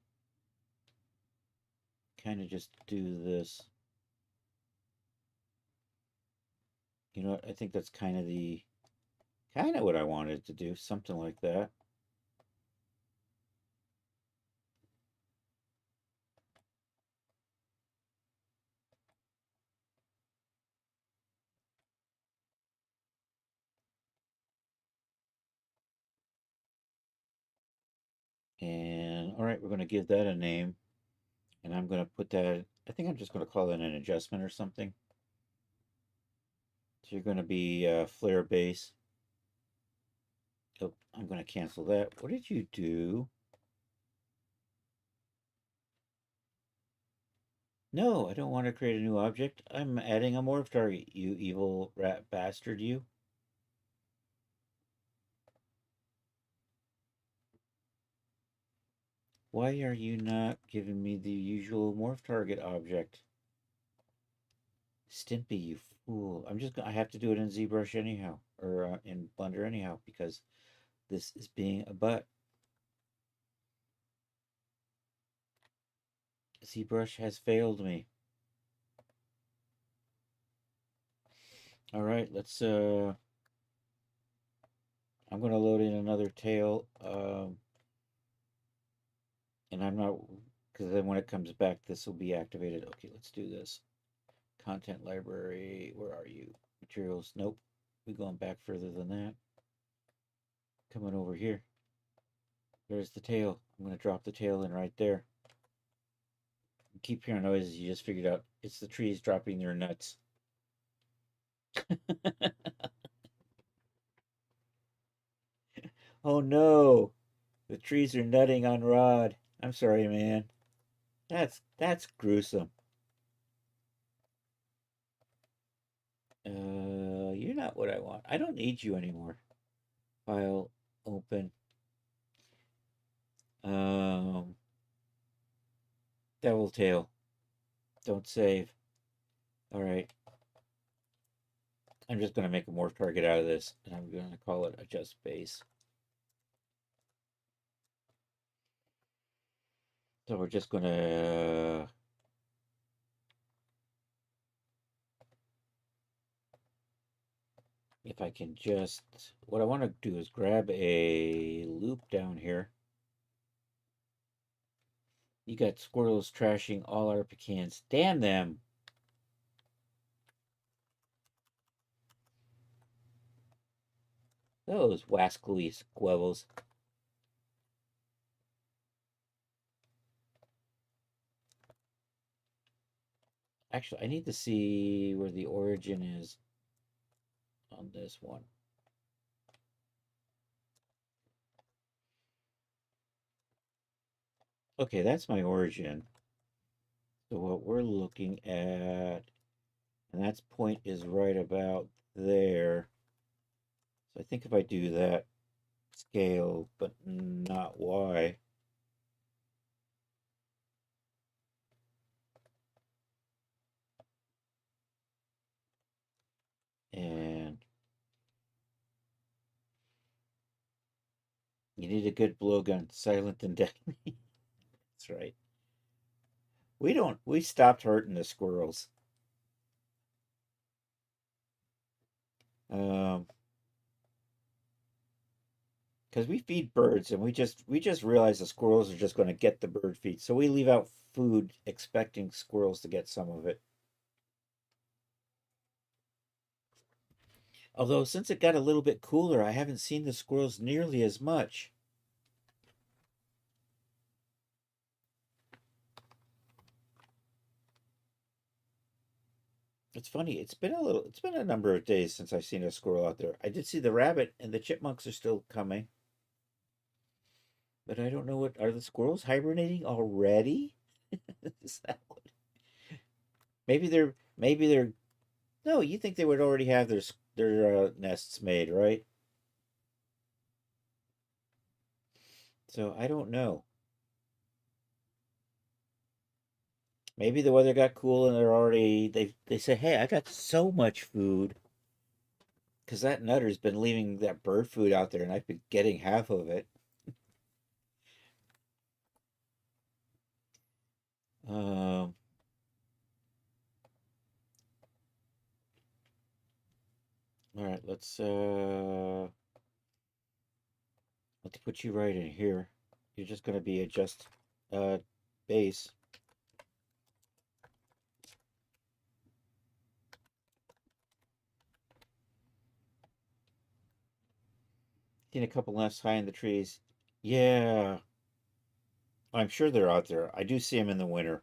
kind of just do this. You know what? I think that's kind of what I wanted to do. Something like that. And all right, we're going to give that a name. And I'm going to put that, I think I'm just going to call it an adjustment or something. So you're going to be flare base. Oh, I'm going to cancel that. What did you do? No, I don't want to create a new object. I'm adding a morph target, you evil rat bastard, you. Why are you not giving me the usual morph target object? Stimpy, you fool. I have to do it in ZBrush anyhow, or in Blender anyhow, because this is being a butt. ZBrush has failed me. All right, let's, I'm going to load in another tail, and I'm not, because then when it comes back, this will be activated. Okay, let's do this. Content library, where are you? Materials, nope. We're going back further than that. Coming over here. There's the tail. I'm going to drop the tail in right there. You keep hearing noises, you just figured out it's the trees dropping their nuts. Oh no! The trees are nutting on Rod. I'm sorry, man. That's gruesome. You're not what I want. I don't need you anymore. File, open. Devil tail. Don't save. All right. I'm just going to make a morph target out of this, and I'm going to call it adjust base. So we're just going to if I can just, what I want to do is grab a loop down here. You got squirrels trashing all our pecans. Damn them! Those wascally squirrels. Actually, I need to see where the origin is on this one. Okay, that's my origin. So what we're looking at, and that's point is right about there. So I think if I do that scale, but not Y, and you need a good blowgun, silent and deadly. That's right. We stopped hurting the squirrels. Um, because we feed birds and we just realize the squirrels are just going to get the bird feed. So we leave out food expecting squirrels to get some of it. Although since it got a little bit cooler, I haven't seen the squirrels nearly as much. It's funny. It's been a number of days since I've seen a squirrel out there. I did see the rabbit and the chipmunks are still coming, but I don't know what are the squirrels hibernating already? Is that what? Maybe they're no, you think they would already have their nests made, right? So I don't know. Maybe the weather got cool and they say, "Hey, I got so much food because that nutter's been leaving that bird food out there and I've been getting half of it." Um, all right, let's put you right in here. You're just gonna be a just uh base. Seen a couple nests high in the trees. Yeah, I'm sure they're out there. I do see them in the winter.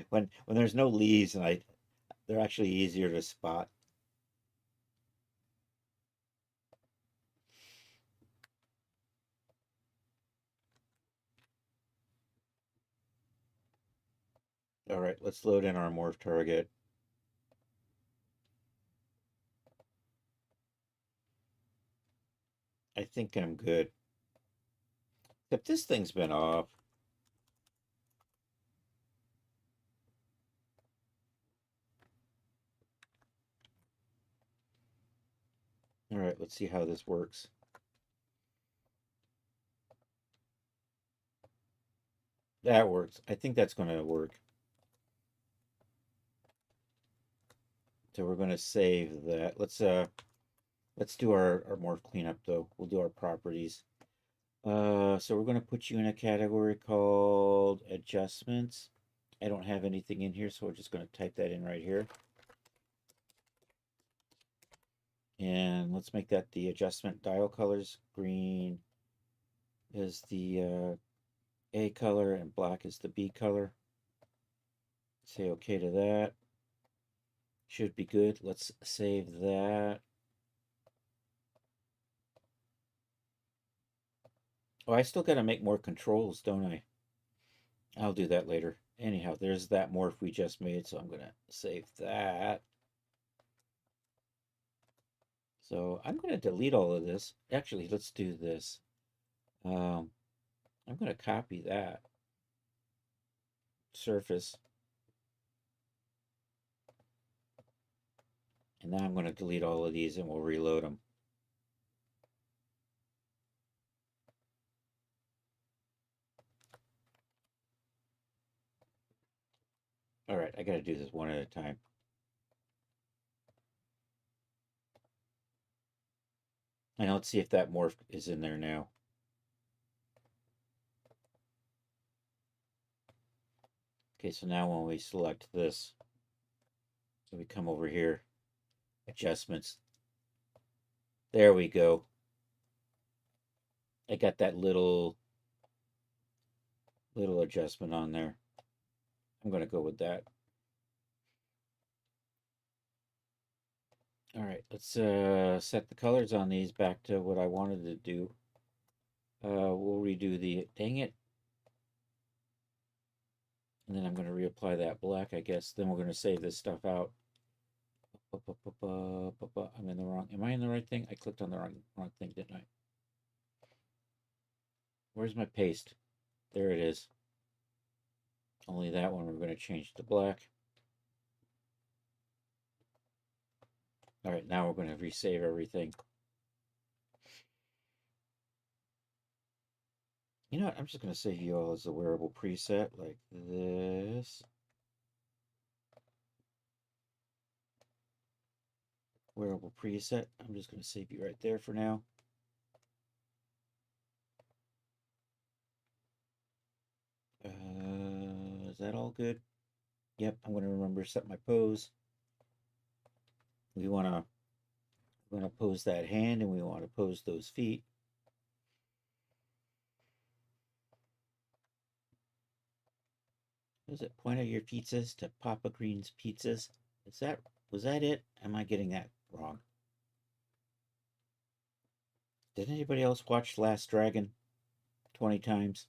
When there's no leaves and I they're actually easier to spot. All right, let's load in our morph target. I think I'm good. Except this thing's been off. All right, let's see how this works. That works. I think that's going to work. So we're going to save that. Let's do our morph cleanup though. We'll do our properties. So we're going to put you in a category called adjustments. I don't have anything in here, so we're just going to type that in right here. And let's make that the adjustment dial colors. Green is the A color and black is the B color. Say okay to that. Should be good. Let's save that. Oh, I still got to make more controls, don't I? I'll do that later. Anyhow, there's that morph we just made, so I'm going to save that. So I'm going to delete all of this. Actually, let's do this. I'm going to copy that surface. And now I'm going to delete all of these and we'll reload them. All right, I got to do this one at a time. And let's see if that morph is in there now. Okay, so now when we select this, so we come over here, adjustments. There we go. I got that little adjustment on there. I'm going to go with that. All right, let's set the colors on these back to what I wanted to do. We'll redo the, dang it. And then I'm going to reapply that black, I guess. Then we're going to save this stuff out. I'm in the wrong. Am I in the right thing? I clicked on the wrong thing, didn't I? Where's my paste? There it is. Only that one we're going to change to black. All right, now we're going to resave everything. You know what? I'm just going to save you all as a wearable preset like this. Wearable preset. I'm just going to save you right there for now. Is that all good? Yep, I'm going to remember to set my pose. We want to pose that hand, and we want to pose those feet. Was it point out your pizzas to Papa Green's Pizzas? Was that it? Am I getting that wrong? Did anybody else watch Last Dragon 20 times?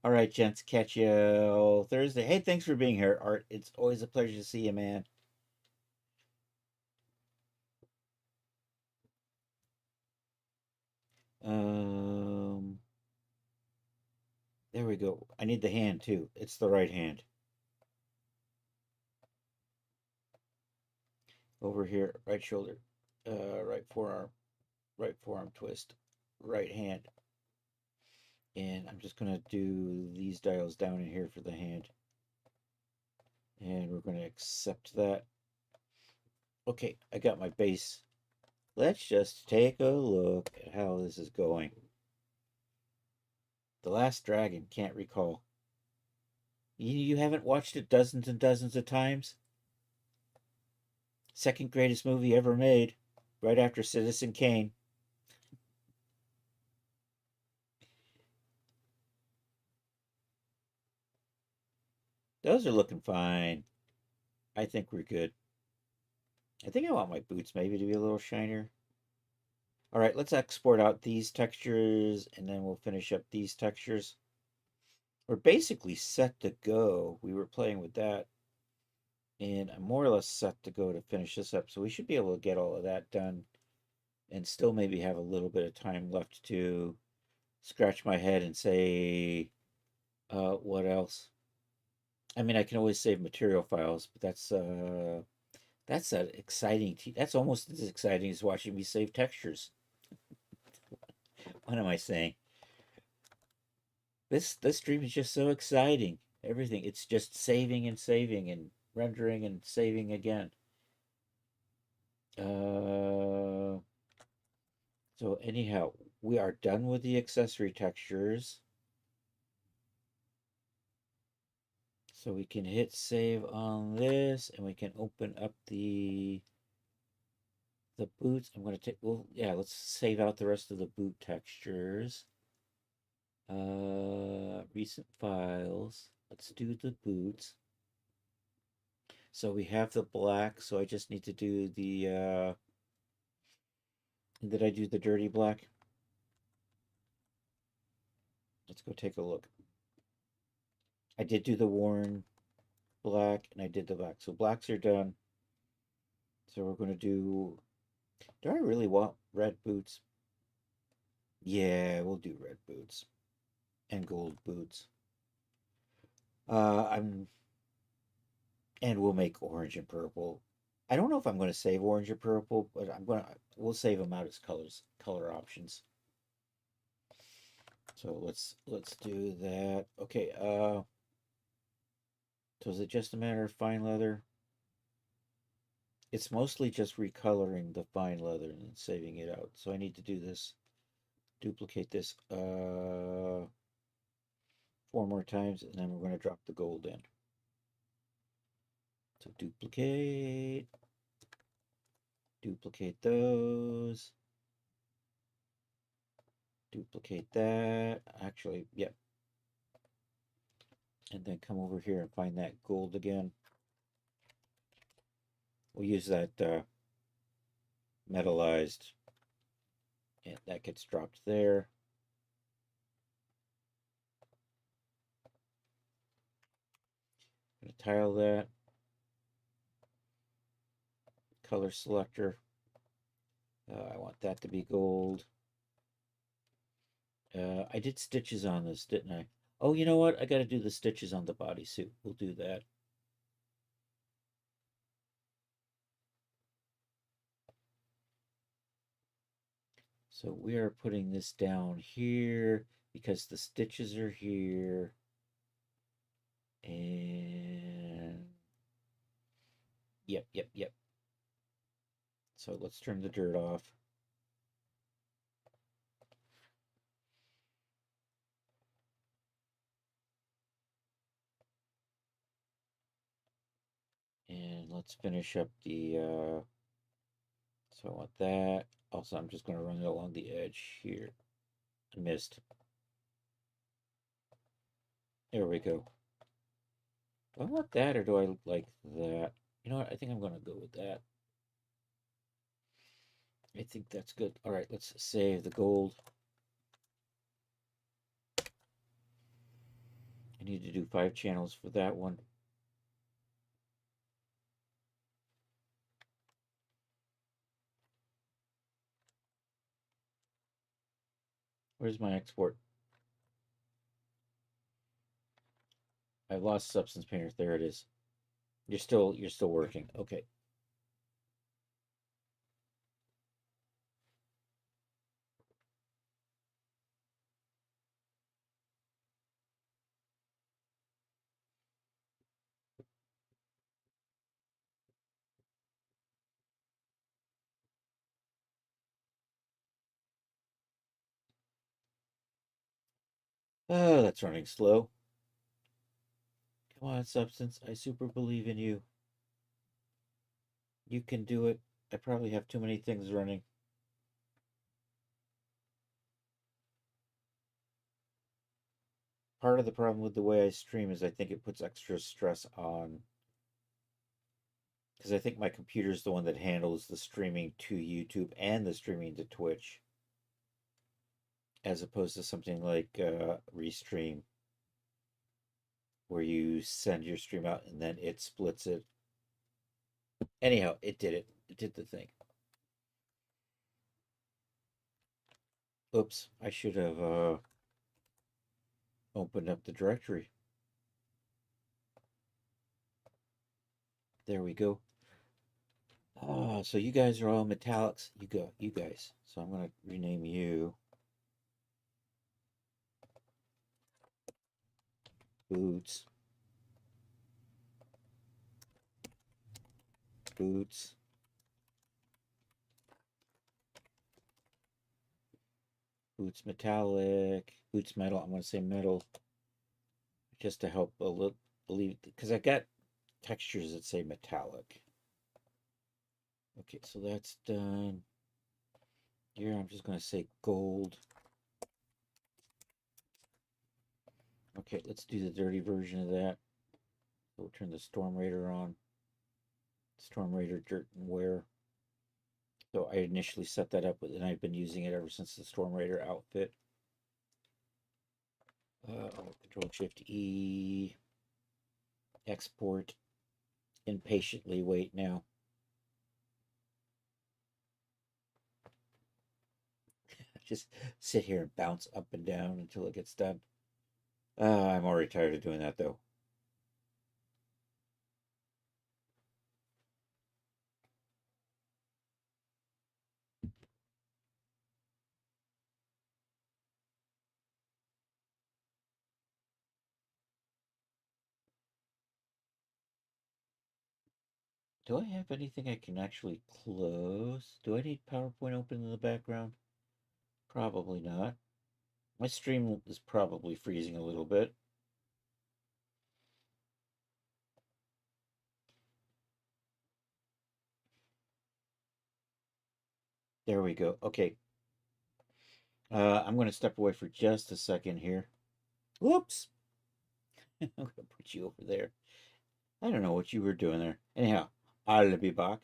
All right, gents, catch you Thursday. Hey, thanks for being here, Art. It's always a pleasure to see you, man. There we go. I need the hand too. It's the right hand. Over here, right shoulder, right forearm twist, right hand. And I'm just gonna do these dials down in here for the hand. And we're gonna accept that. Okay, I got my base. Let's just take a look at how this is going. The Last Dragon, can't recall. You haven't watched it dozens and dozens of times? Second greatest movie ever made, right after Citizen Kane. Those are looking fine. I think we're good. I think I want my boots maybe to be a little shinier. All right, let's export out these textures, and then we'll finish up these textures. We're basically set to go. We were playing with that, and I'm more or less set to go to finish this up. So we should be able to get all of that done and still maybe have a little bit of time left to scratch my head and say, what else? I mean, I can always save material files, but that's exciting. That's almost as exciting as watching me save textures. What am I saying? This stream is just so exciting. Everything, it's just saving and saving and rendering and saving again. So anyhow, we are done with the accessory textures. So we can hit save on this, and we can open up the boots. I'm going to take, well, yeah, let's save out the rest of the boot textures. Recent files. Let's do the boots. So we have the black, so I just need to do the, did I do the dirty black? Let's go take a look. I did do the worn black, and I did the black. So blacks are done. So we're going to do I really want red boots? Yeah, we'll do red boots and gold boots. And we'll make orange and purple. I don't know if I'm going to save orange or purple, but we'll save them out as color options. So let's do that. Okay, so is it just a matter of fine leather? It's mostly just recoloring the fine leather and saving it out. So I need to do this, duplicate this 4 more times, and then we're going to drop the gold in. So duplicate those, duplicate that. Actually, yep. And then come over here and find that gold again. We'll use that metallized, and that gets dropped there. Gonna tile that. Color selector. I want that to be gold. I did stitches on this, didn't I? Oh, you know what? I got to do the stitches on the bodysuit. We'll do that. So we are putting this down here because the stitches are here. And yep. So let's turn the dirt off. And let's finish up the, so I want that. Also, I'm just going to run it along the edge here. I missed. There we go. Do I want that or do I like that? You know what? I think I'm going to go with that. I think that's good. All right, let's save the gold. I need to do 5 channels for that one. Where's my export? I lost Substance Painter. There it is. You're still working. Okay. Oh, that's running slow. Come on, Substance. I super believe in you. You can do it. I probably have too many things running. Part of the problem with the way I stream is I think it puts extra stress on. Because I think my computer is the one that handles the streaming to YouTube and the streaming to Twitch. As opposed to something like Restream, where you send your stream out and then it splits it. Anyhow, it did it. It did the thing. Oops, I should have opened up the directory. There we go. So you guys are all metallics. You guys. So I'm gonna rename you Boots. Boots. Boots metallic. Boots metal. I'm gonna say metal. Just to help a little believe, because I got textures that say metallic. Okay, so that's done. Here I'm just gonna say gold. Okay, let's do the dirty version of that. We'll turn the Storm Raider on. Storm Raider Dirt and Wear. So I initially set that up, and I've been using it ever since the Storm Raider outfit. Control Shift E. Export. Impatiently wait now. Just sit here and bounce up and down until it gets done. I'm already tired of doing that though. Do I have anything I can actually close? Do I need PowerPoint open in the background? Probably not. My stream is probably freezing a little bit. There we go. Okay. I'm going to step away for just a second here. Whoops. I'm going to put you over there. I don't know what you were doing there. Anyhow, I'll be back.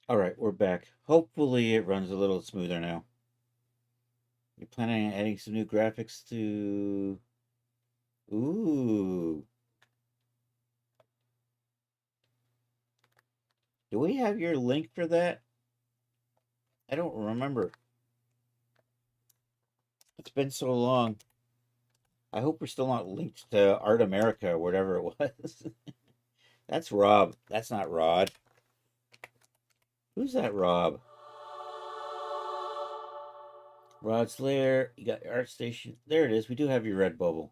All right, we're back. Hopefully it runs a little smoother now. You're planning on adding some new graphics to... Ooh. Do we have your link for that? I don't remember. It's been so long. I hope we're still not linked to Art America or whatever it was. That's Rob. That's not Rod. Who's that Rob? Rod's Lair. You got your art station. There it is. We do have your Redbubble.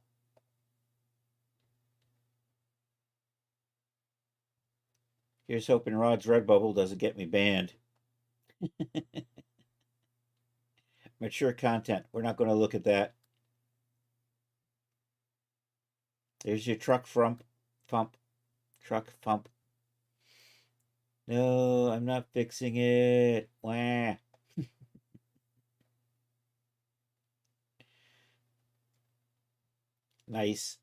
Here's hoping Rod's Redbubble doesn't get me banned. Mature content. We're not going to look at that. There's your truck frump. Fump. Truck fump. No, I'm not fixing it. Wah. Nice.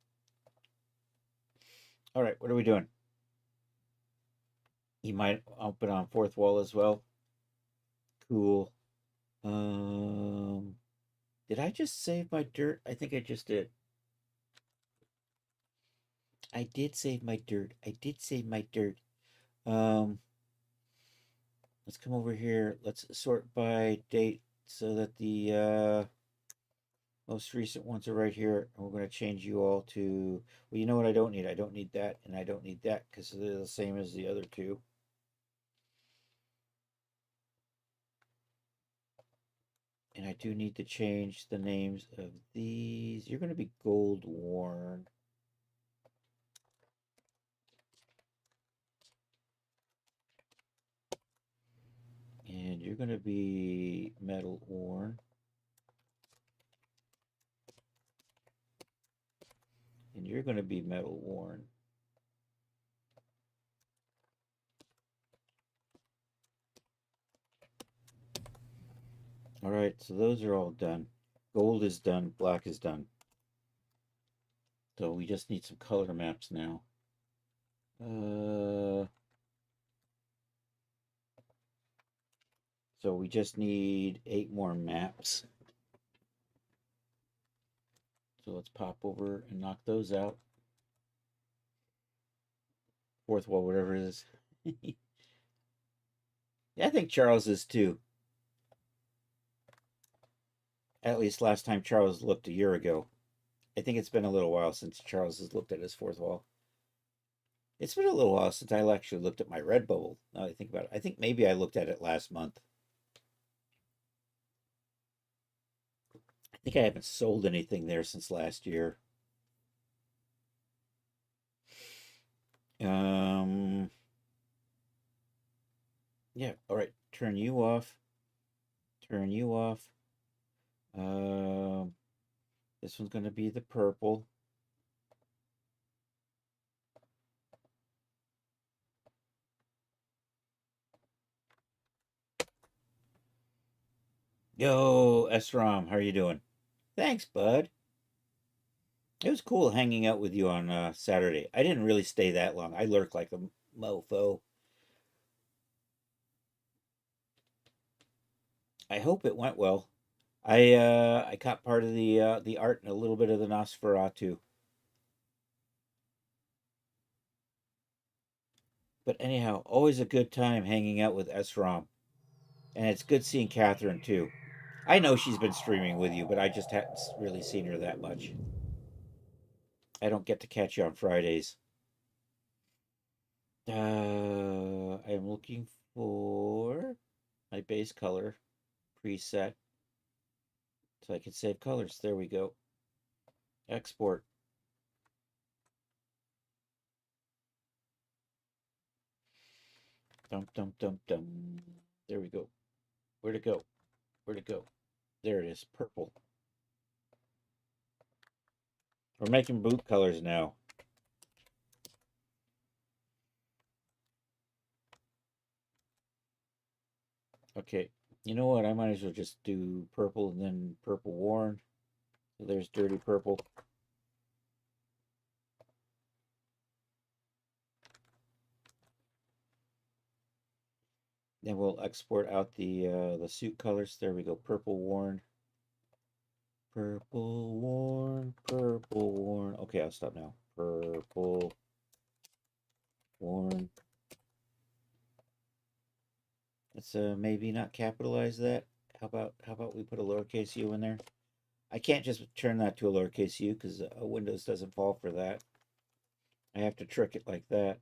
All right, what are we doing? You might open on fourth wall as well. Cool. Did I just save my dirt? I think I just did. I did save my dirt. I did save my dirt. Um, let's come over here. Let's sort by date so that the most recent ones are right here. And we're going to change you all to, well, you know what I don't need? I don't need that, and I don't need that because they're the same as the other two. And I do need to change the names of these. You're going to be Gold Worn. And you're going to be Metal Worn. And you're going to be Metal Worn. All right, so those are all done. Gold is done. Black is done. So we just need some color maps now. So we just need 8 more maps. So let's pop over and knock those out. Fourth wall, whatever it is. Yeah, I think Charles is too. At least last time Charles looked a year ago. I think it's been a little while since Charles has looked at his fourth wall. It's been a little while since I actually looked at my Redbubble. Now I think about it. I think maybe I looked at it last month. I think I haven't sold anything there since last year. Um, yeah, all right. Turn you off. Turn you off. Um, this one's going to be the purple. Yo, SROM, how are you doing? Thanks, bud. It was cool hanging out with you on Saturday. I didn't really stay that long. I lurked like a mofo. I hope it went well. I caught part of the art and a little bit of the Nosferatu. But anyhow, always a good time hanging out with SROM. And it's good seeing Catherine too. I know she's been streaming with you, but I just haven't really seen her that much. I don't get to catch you on Fridays. I am looking for my base color preset so I can save colors. There we go. Export. Dum dum dum dum. There we go. Where'd it go? Where'd it go? There it is. Purple. We're making boot colors now. Okay. You know what? I might as well just do purple and then purple worn. So there's dirty purple. Then we'll export out the suit colors. There we go. Purple worn. Purple worn. Purple worn. Okay, I'll stop now. Purple worn. Let's maybe not capitalize that. How about we put a lowercase u in there? I can't just turn that to a lowercase u because Windows doesn't fall for that. I have to trick it like that.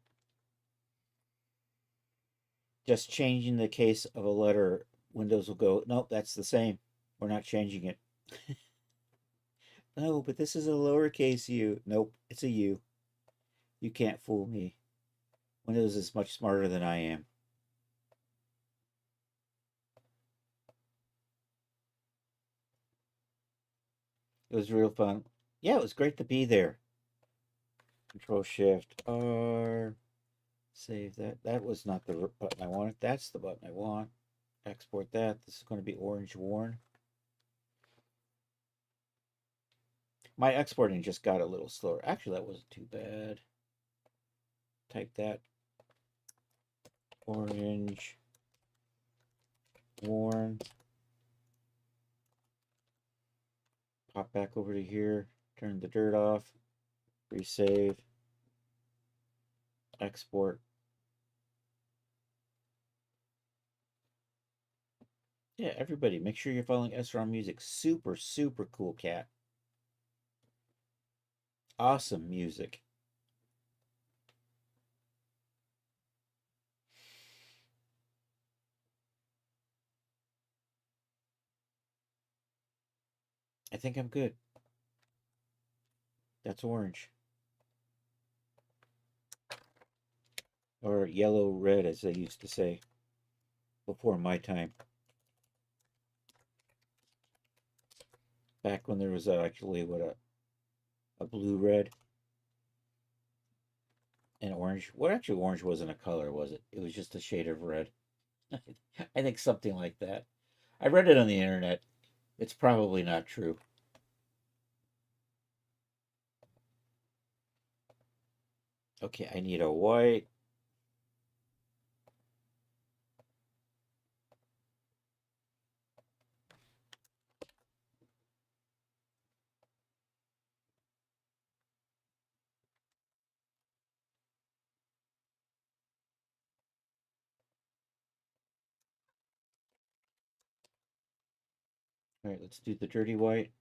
Just changing the case of a letter, Windows will go, nope, that's the same. We're not changing it. No, but this is a lowercase u. Nope, it's a u. You can't fool me. Windows is much smarter than I am. It was real fun. Yeah, it was great to be there. Control Shift R. Save that. That was not the button I wanted. That's the button I want. Export that. This is going to be orange worn. My exporting just got a little slower. Actually, that wasn't too bad. Type that. Orange worn. Pop back over to here. Turn the dirt off. Resave. Export. Yeah, everybody, make sure you're following SRAM Music. Super, super cool cat. Awesome music. I think I'm good. That's orange. Or yellow red, as they used to say before my time. Back when there was actually a blue red and orange. Well, actually, orange wasn't a color, was it? It was just a shade of red. I think something like that. I read it on the internet. It's probably not true. Okay, I need a white. All right, let's do the dirty white.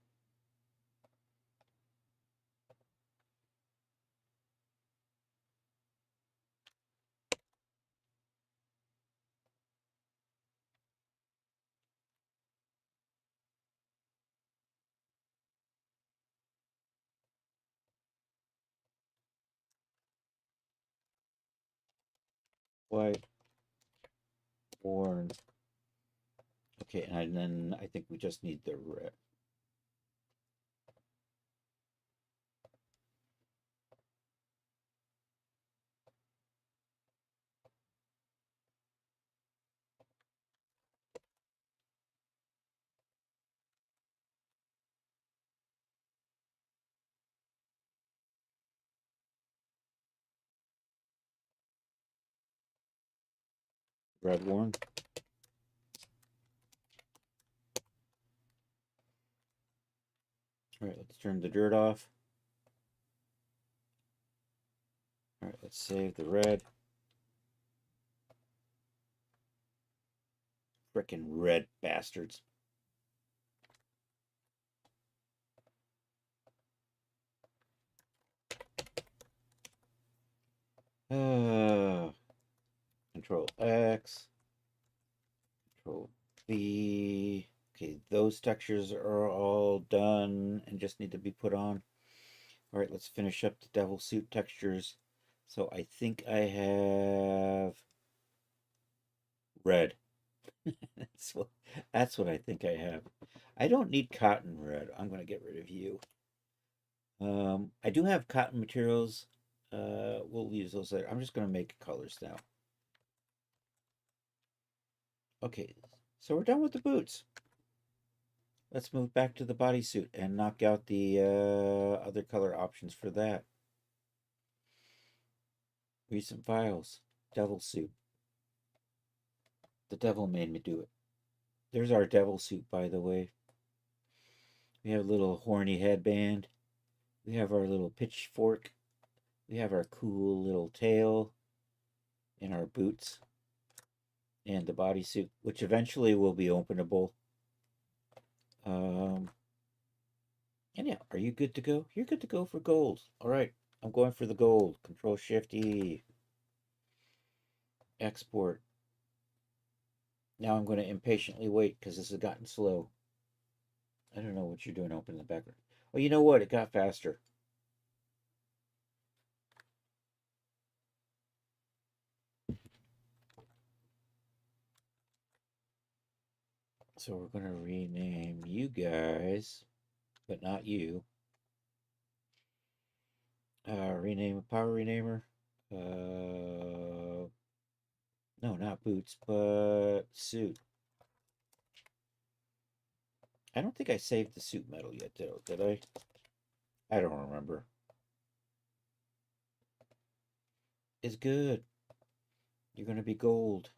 White. Orange. Okay, and then I think we just need the red. Red worn. All right, let's turn the dirt off. All right, let's save the red. Frickin' red bastards. Control X. Control V. Okay, those textures are all done and just need to be put on. All right, let's finish up the devil suit textures. So I think I have red. That's what I think I have. I don't need cotton red. I'm going to get rid of you. I do have cotton materials. We'll use those later. I'm just going to make colors now. Okay, so we're done with the boots. Let's move back to the bodysuit and knock out the other color options for that. Recent files, devil suit. The devil made me do it. There's our devil suit, by the way. We have a little horny headband. We have our little pitchfork. We have our cool little tail and our boots and the bodysuit, which eventually will be openable. And yeah, are you good to go? You're good to go for gold. All right, I'm going for the gold. Control Shift E. Export. Now I'm going to impatiently wait because this has gotten slow. I don't know what you're doing open in the background. Oh, you know what? It got faster. So we're going to rename you guys, but not you. Rename a power renamer. No, not boots, but suit. I don't think I saved the suit metal yet, though, did I? I don't remember. It's good. You're going to be gold.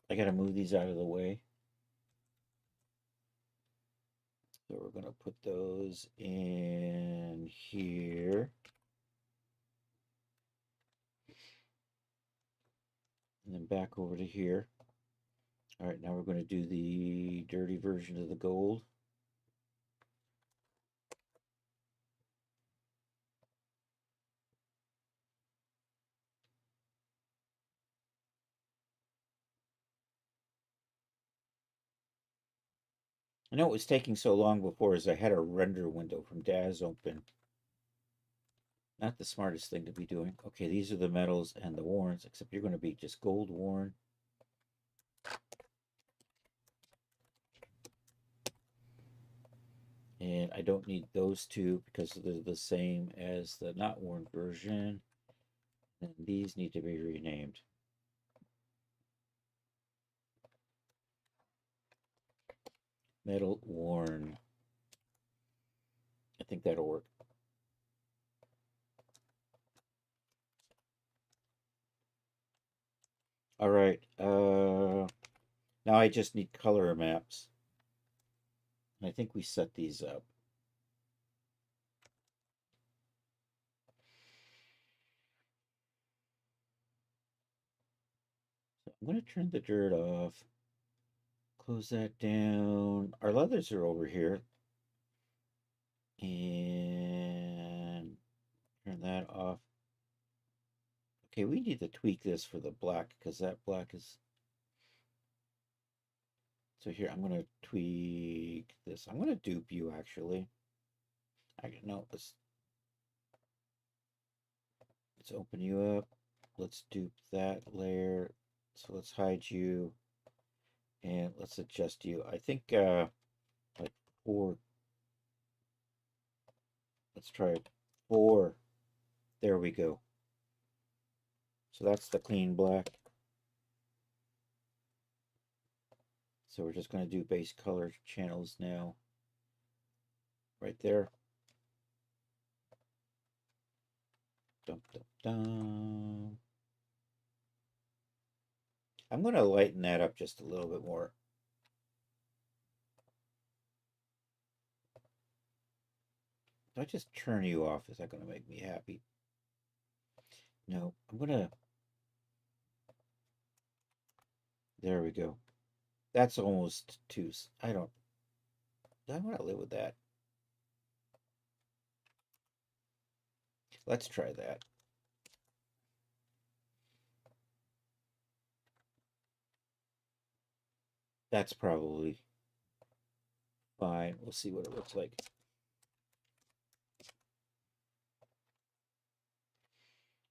I got to move these out of the way. So we're going to put those in here. And then back over to here. All right, now we're going to do the dirty version of the gold. I know it was taking so long before as I had a render window from Daz open. Not the smartest thing to be doing. Okay, these are the metals and the warrants, except you're going to be just gold worn. And I don't need those two because they're the same as the not worn version. And these need to be renamed. Metal worn. I think that'll work. All right. Now I just need color maps. I think we set these up. So I'm going to turn the dirt off. Close that down. Our leathers are over here. And turn that off. Okay, we need to tweak this for the black because that black is... So here, I'm going to tweak this. I'm going to dupe you, actually. No, let's open you up. Let's dupe that layer. So let's hide you. And let's adjust you. I think, like 4. Let's try 4. There we go. So that's the clean black. So we're just going to do base color channels now. Right there. Dum, dum, dum. I'm going to lighten that up just a little bit more. If I just turn you off, is that going to make me happy? No, I'm going to... There we go. That's almost too... I want to live with that. Let's try that. That's probably fine. We'll see what it looks like.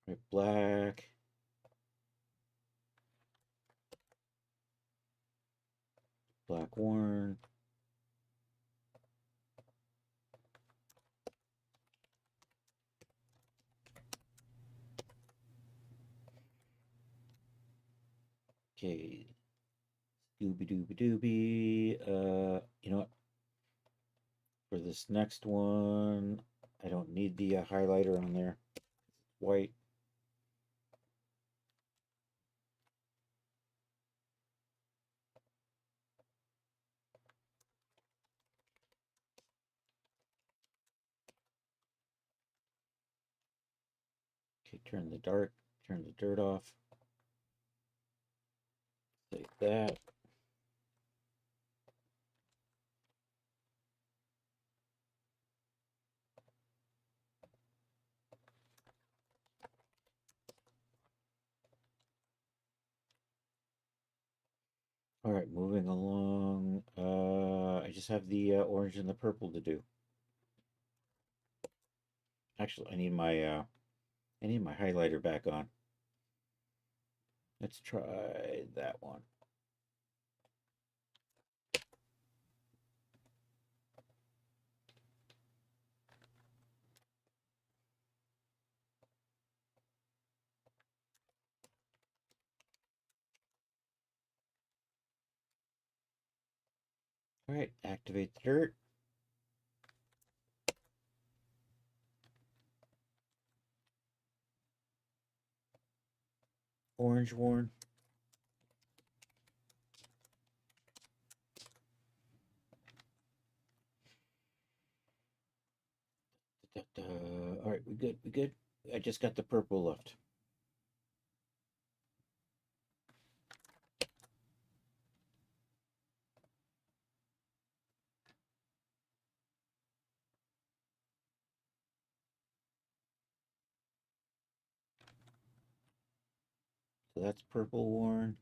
Right, black. Black worn. Okay. Dooby dooby dooby. You know what? For this next one, I don't need the highlighter on there. white. Okay, turn the dirt off. Like that. All right, moving along. I just have the orange and the purple to do. Actually, I need my highlighter back on. Let's try that one. All right, activate the dirt. Orange worn. All right, we good. We good. I just got the purple left. So that's purple worn.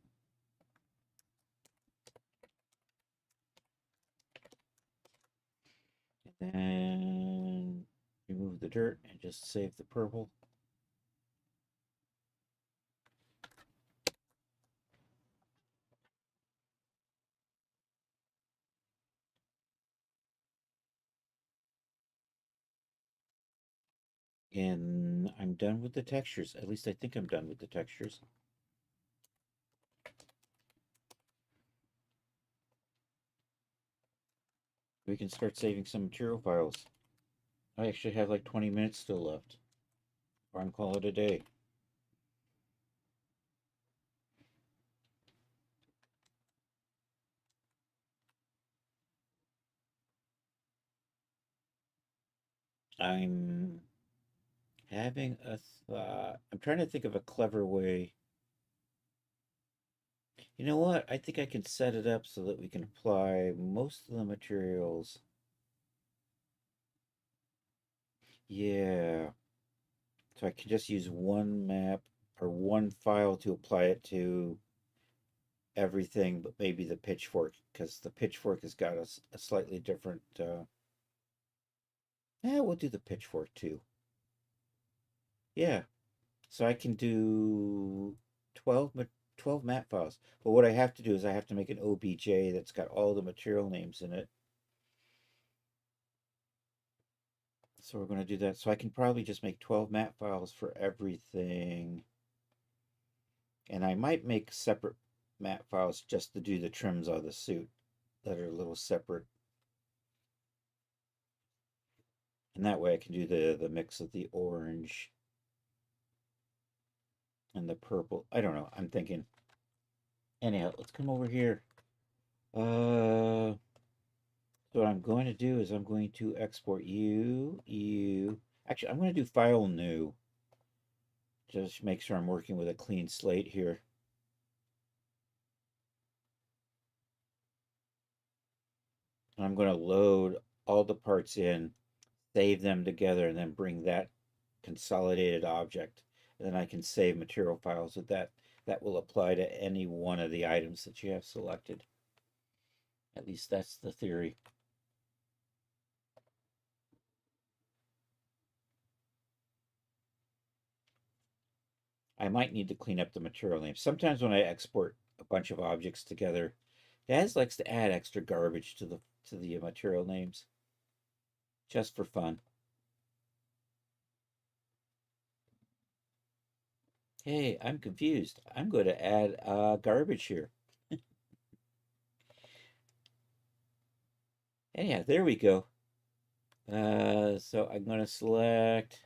And then remove the dirt and just save the purple. And I'm done with the textures. At least I think I'm done with the textures. We can start saving some material files. I actually have like 20 minutes still left. Or I'm calling it a day. I'm having a thought. I'm trying to think of a clever way. You know what? I think I can set it up so that we can apply most of the materials. Yeah. So I can just use one map or one file to apply it to everything, but maybe the pitchfork, because the pitchfork has got a slightly different. We'll do the pitchfork too. Yeah. So I can do 12 map files. But what I have to do is I have to make an OBJ that's got all the material names in it. So we're going to do that. So I can probably just make 12 map files for everything. And I might make separate map files just to do the trims on the suit that are a little separate. And that way I can do the mix of the orange and the purple. I don't know. I'm thinking. Anyhow, let's come over here. So what I'm going to do is I'm going to export you. Actually, I'm going to do file new. Just make sure I'm working with a clean slate here. And I'm going to load all the parts in, save them together, and then bring that consolidated object. And then I can save material files with that. That will apply to any one of the items that you have selected. At least that's the theory. I might need to clean up the material names. Sometimes when I export a bunch of objects together, Daz likes to add extra garbage to the material names, just for fun. Hey, I'm confused. I'm going to add garbage here. Anyhow, there we go. So I'm going to select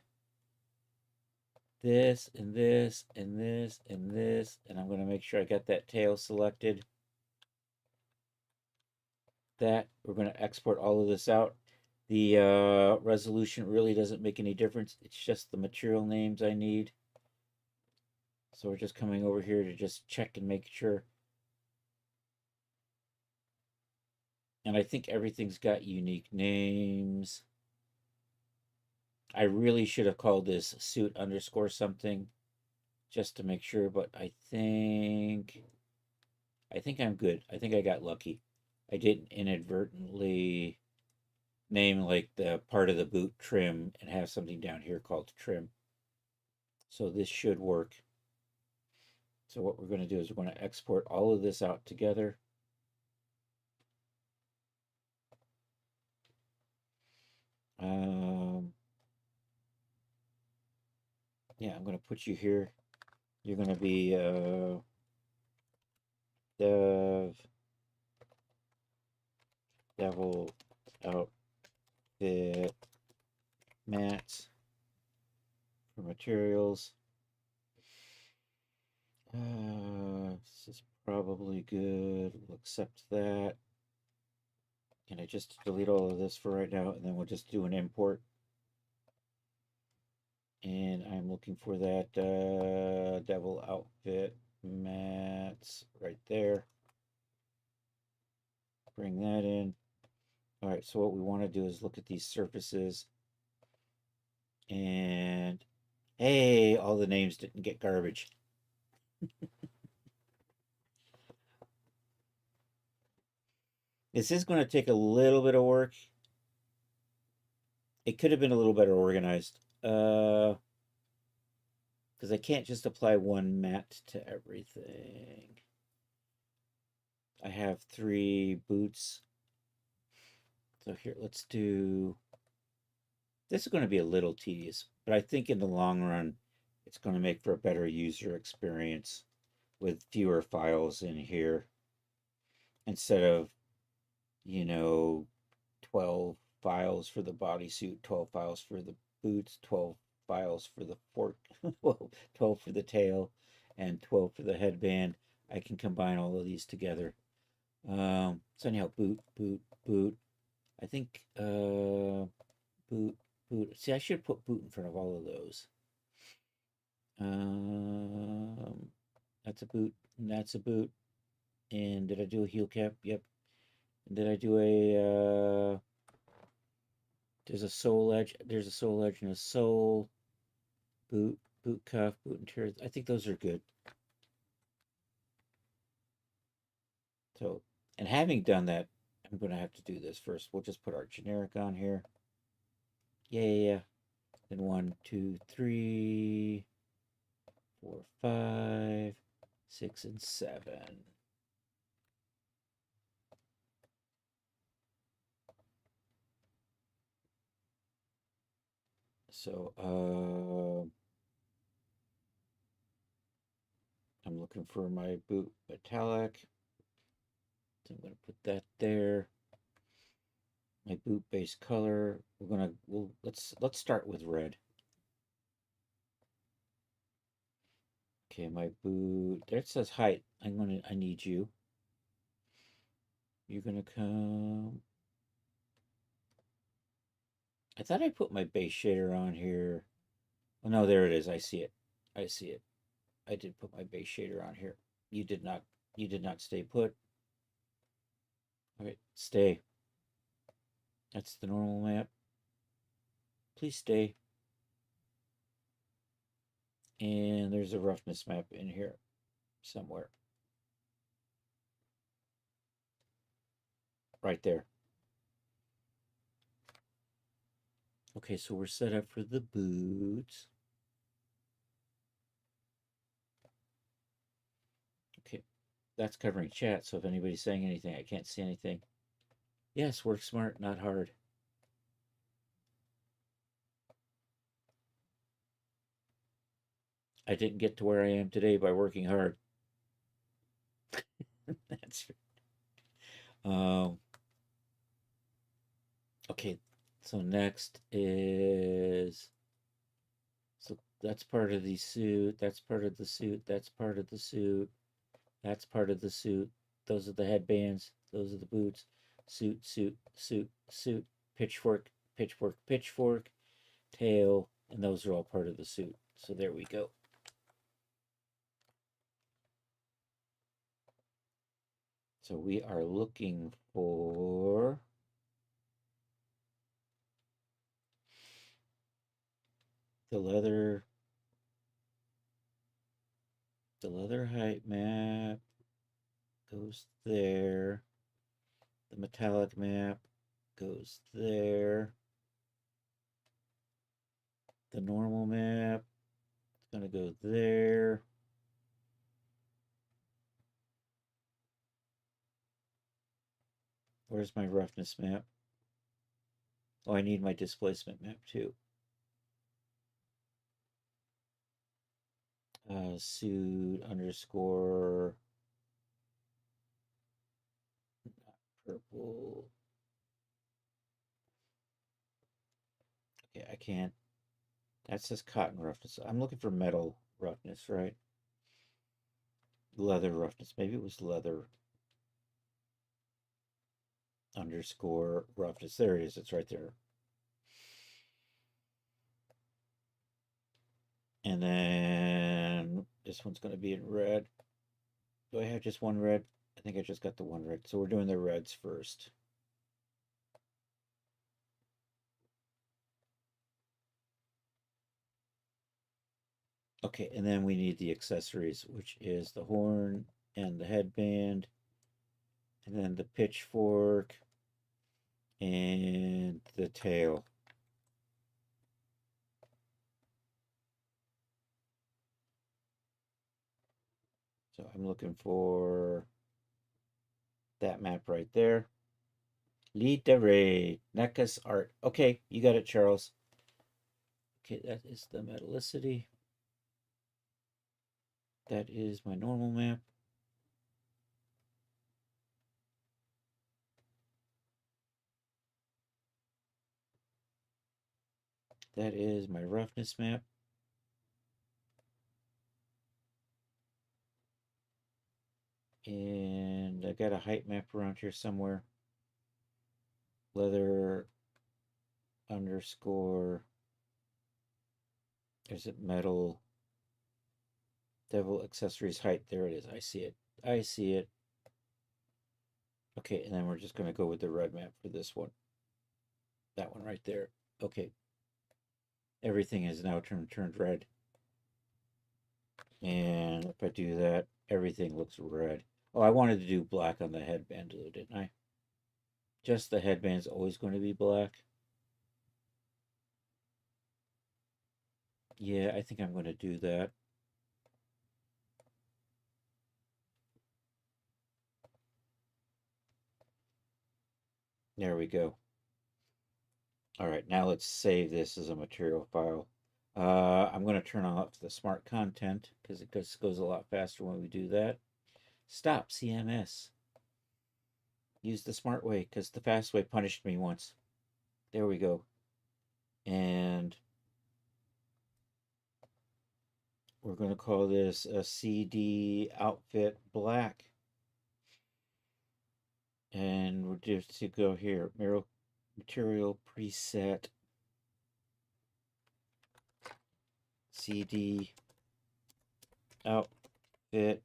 this and this and this and this, and I'm going to make sure I got that tail selected. That we're going to export all of this out. The resolution really doesn't make any difference. It's just the material names I need. So we're just coming over here to just check and make sure. And I think everything's got unique names. I really should have called this suit underscore something just to make sure, but I think I'm good. I think I got lucky. I didn't inadvertently name like the part of the boot trim and have something down here called trim. So this should work. So what we're going to do is we're going to export all of this out together. Yeah, I'm going to put you here. You're going to be devil outfit mats for materials. This is probably good. We'll accept that. Can I just delete all of this for right now, and then we'll just do an import. And I'm looking for that devil outfit mats right there. Bring that in. All right, so what we want to do is look at these surfaces. And hey, all the names didn't get garbage. This is going to take a little bit of work. It could have been a little better organized. Because I can't just apply one mat to everything. I have 3 boots. So here, let's do... This is going to be a little tedious, but I think in the long run, it's going to make for a better user experience with fewer files in here. Instead of, 12 files for the bodysuit, 12 files for the boots, 12 files for the fork, 12 for the tail, and 12 for the headband. I can combine all of these together. So anyhow, boot. I think boot. See, I should put boot in front of all of those. That's a boot, and that's a boot. And did I do a heel cap? Yep. And did I do a there's a sole edge, there's a sole edge and a sole, boot cuff, boot interior. I think those are good. So, and having done that, I'm going to have to do this first. We'll just put our generic on here. Yeah. Then 1, 2, 3, 4, 5, 6, and 7. So, I'm looking for my boot metallic. So I'm going to put that there. My boot base color. Let's start with red. Okay, my boot. There it says height. I need you. You're gonna come. I thought I put my base shader on here. Oh no, there it is. I see it. I did put my base shader on here. You did not stay put. All right, stay. That's the normal map. Please stay. And there's a roughness map in here somewhere. Right there. Okay, so we're set up for the boots. Okay, that's covering chat, so if anybody's saying anything, I can't see anything. Yes, work smart, not hard. I didn't get to where I am today by working hard. That's okay. So next is That's part of the suit. That's part of the suit. That's part of the suit. That's part of the suit. Those are the headbands. Those are the boots. Suit, suit, suit, suit. Pitchfork, pitchfork, pitchfork. Tail. And those are all part of the suit. So there we go. So we are looking for the leather height map goes there. The metallic map goes there. The normal map is going to go there. Where's my roughness map? Oh, I need my displacement map too. Suit underscore purple. Okay, I can't. That says cotton roughness. I'm looking for metal roughness, right? Leather roughness. Maybe it was leather underscore roughness. There it is. It's right there. And then this one's going to be in red. Do I have just one red? I think I just got the one red. So we're doing the reds first. Okay, and then we need the accessories, which is the horn and the headband, and then the pitchfork and the tail. So I'm looking for that map right there. Lead the raid, NECA's art. Okay, you got it, Charles. Okay, that is the metallicity. That is my normal map. That is my roughness map. And I got a height map around here somewhere. Leather underscore. Is it metal? Devil accessories height. There it is. I see it. I see it. Okay, and then we're just going to go with the red map for this one. That one right there. Okay. Everything is now turned red. And if I do that, everything looks red. Oh, I wanted to do black on the headband, didn't I? Just the headband's always going to be black. Yeah, I think I'm going to do that. There we go. All right, now let's save this as a material file. I'm going to turn off the smart content because it goes a lot faster when we do that. Stop CMS. Use the smart way because the fast way punished me once. There we go. And we're going to call this a CD outfit black. And we're just to go here, material preset CD outfit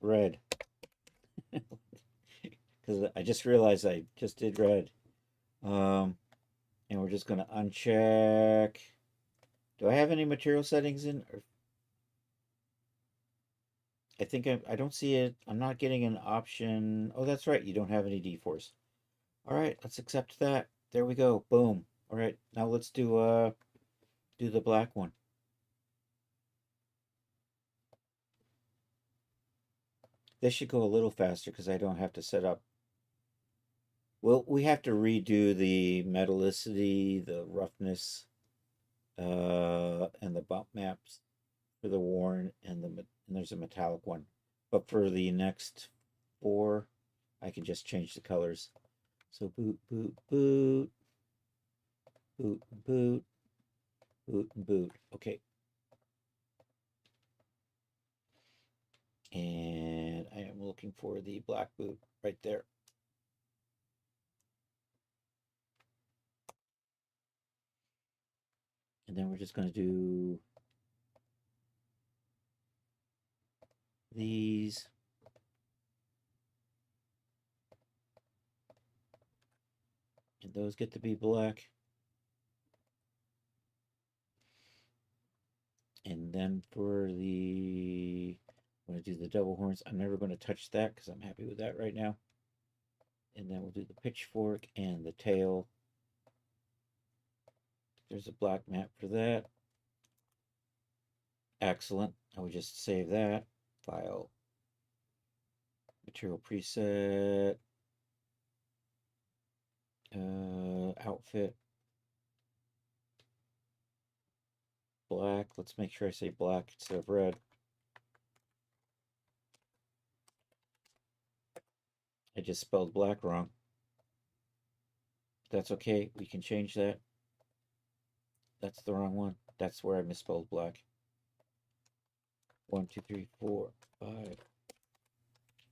red. Because I just realized I just did red. And we're just going to uncheck. Do I have any material settings in? I think I don't see it. I'm not getting an option. Oh, that's right. You don't have any D-force. All right, let's accept that. There we go. Boom. All right, now let's do the black one. This should go a little faster because I don't have to set up. Well, we have to redo the metallicity, the roughness, and the bump maps for the worn and there's a metallic one. But for the next 4, I can just change the colors. So boot, boot, boot, boot, boot, Boot and boot. Okay. And I am looking for the black boot right there. And then we're just going to do these. And those get to be black. And then for the, I'm going to do the double horns. I'm never going to touch that because I'm happy with that right now. And then we'll do the pitchfork and the tail. There's a black mat for that. Excellent. I would just save that. File. Material preset. Outfit. Black. Let's make sure I say black instead of red. I just spelled black wrong. That's okay. We can change that. That's the wrong one. That's where I misspelled black. 1, 2, 3, 4, 5.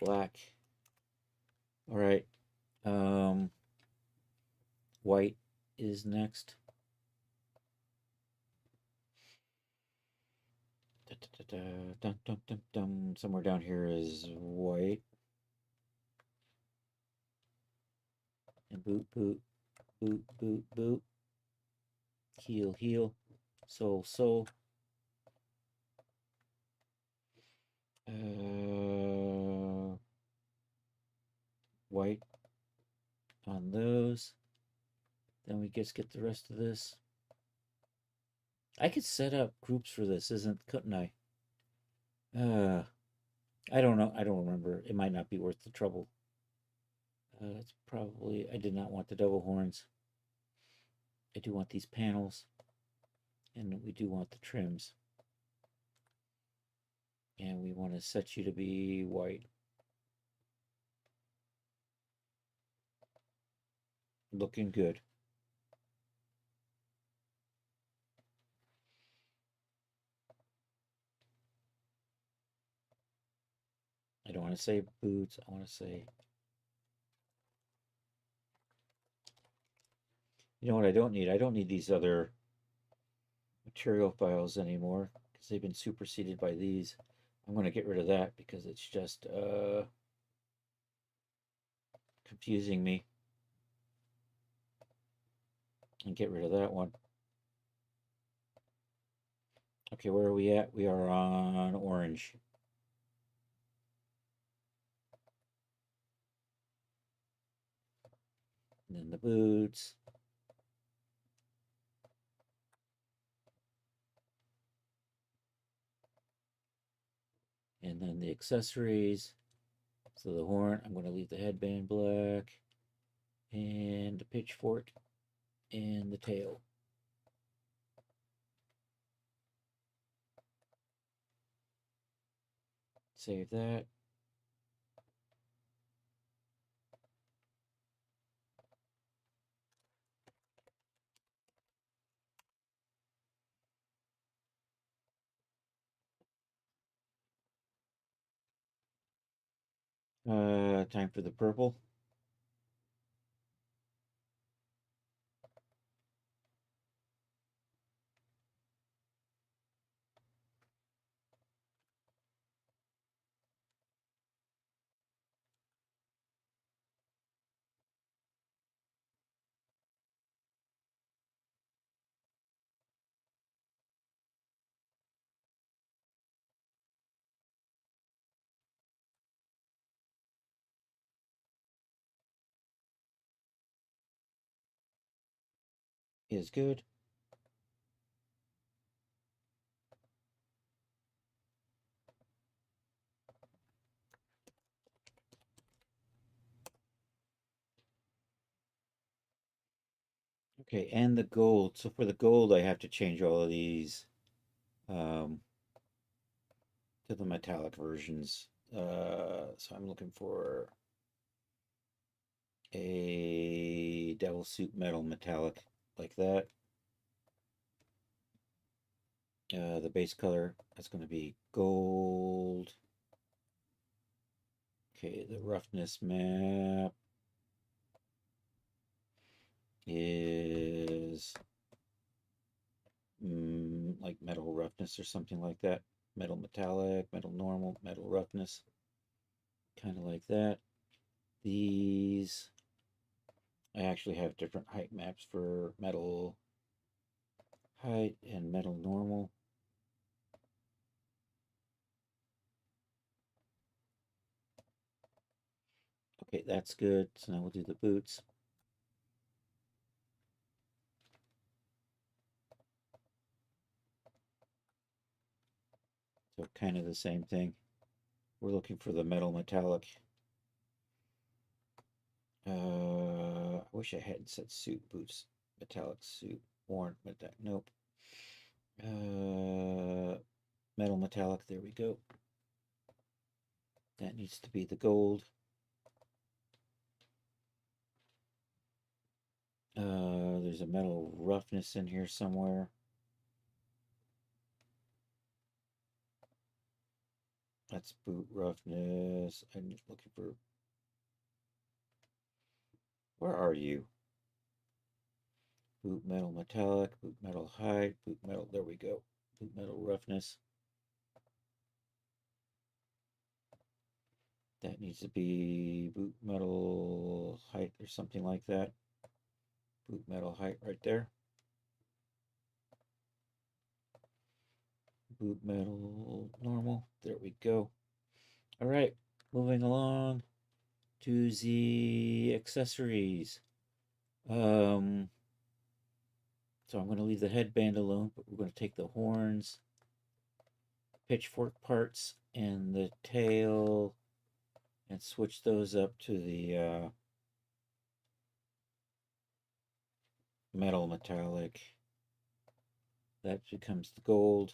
Black. All right. White is next. Dun, dun, dun, dun. Somewhere down here is white. And boot, boot, boot, boot, boot. Heel, heel. Sole, sole. White on those. Then we just get the rest of this. I could set up groups for this, couldn't I? I don't know. I don't remember. It might not be worth the trouble. It's probably, I did not want the double horns. I do want these panels. And we do want the trims. And we want to set you to be white. Looking good. I don't want to say boots. I want to say, you know what I don't need? I don't need these other material files anymore because they've been superseded by these. I'm going to get rid of that because it's just confusing me. And get rid of that one. Okay, where are we at? We are on orange. And then the boots. And then the accessories. So the horn, I'm going to leave the headband black. And the pitchfork. And the tail. Save that. Time for the purple. Is good. Okay, and the gold. So for the gold, I have to change all of these to the metallic versions. So I'm looking for a Devil Suit Metal metallic like that. The base color, that's going to be gold. Okay, the roughness map is like metal roughness or something like that. Metal metallic, metal normal, metal roughness. Kind of like that. These, I actually have different height maps for metal height and metal normal. Okay, that's good. So now we'll do the boots. So kind of the same thing. We're looking for the metal metallic. I wish I hadn't said suit boots. Metallic suit. Worn. Nope. Metal metallic. There we go. That needs to be the gold. There's a metal roughness in here somewhere. That's boot roughness. I'm looking for. Where are you? Boot metal metallic, boot metal height, boot metal. There we go. Boot metal roughness. That needs to be boot metal height or something like that. Boot metal height right there. Boot metal normal. There we go. All right, moving along to the accessories. So I'm going to leave the headband alone, but we're going to take the horns, pitchfork parts, and the tail and switch those up to the metal metallic. That becomes the gold.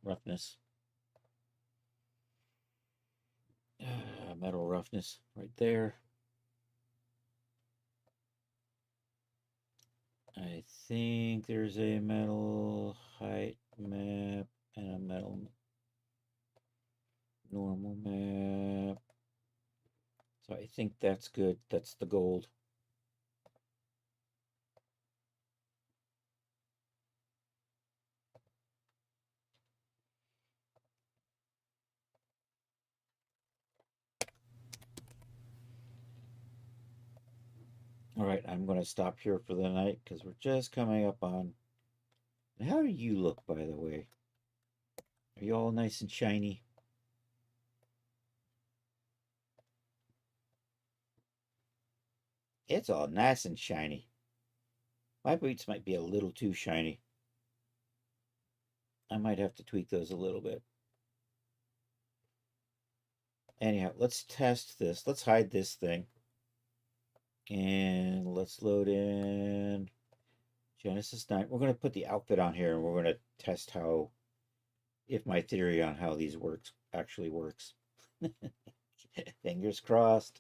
Roughness. Metal roughness right there. I think there's a metal height map and a metal normal map. So I think that's good. That's the gold. All right, I'm going to stop here for the night because we're just coming up on. How do you look, by the way? Are you all nice and shiny? It's all nice and shiny. My boots might be a little too shiny. I might have to tweak those a little bit. Anyhow, let's test this. Let's hide this thing. And let's load in Genesis 9. We're going to put the outfit on here and we're going to test how, if my theory on how these works actually works. Fingers crossed.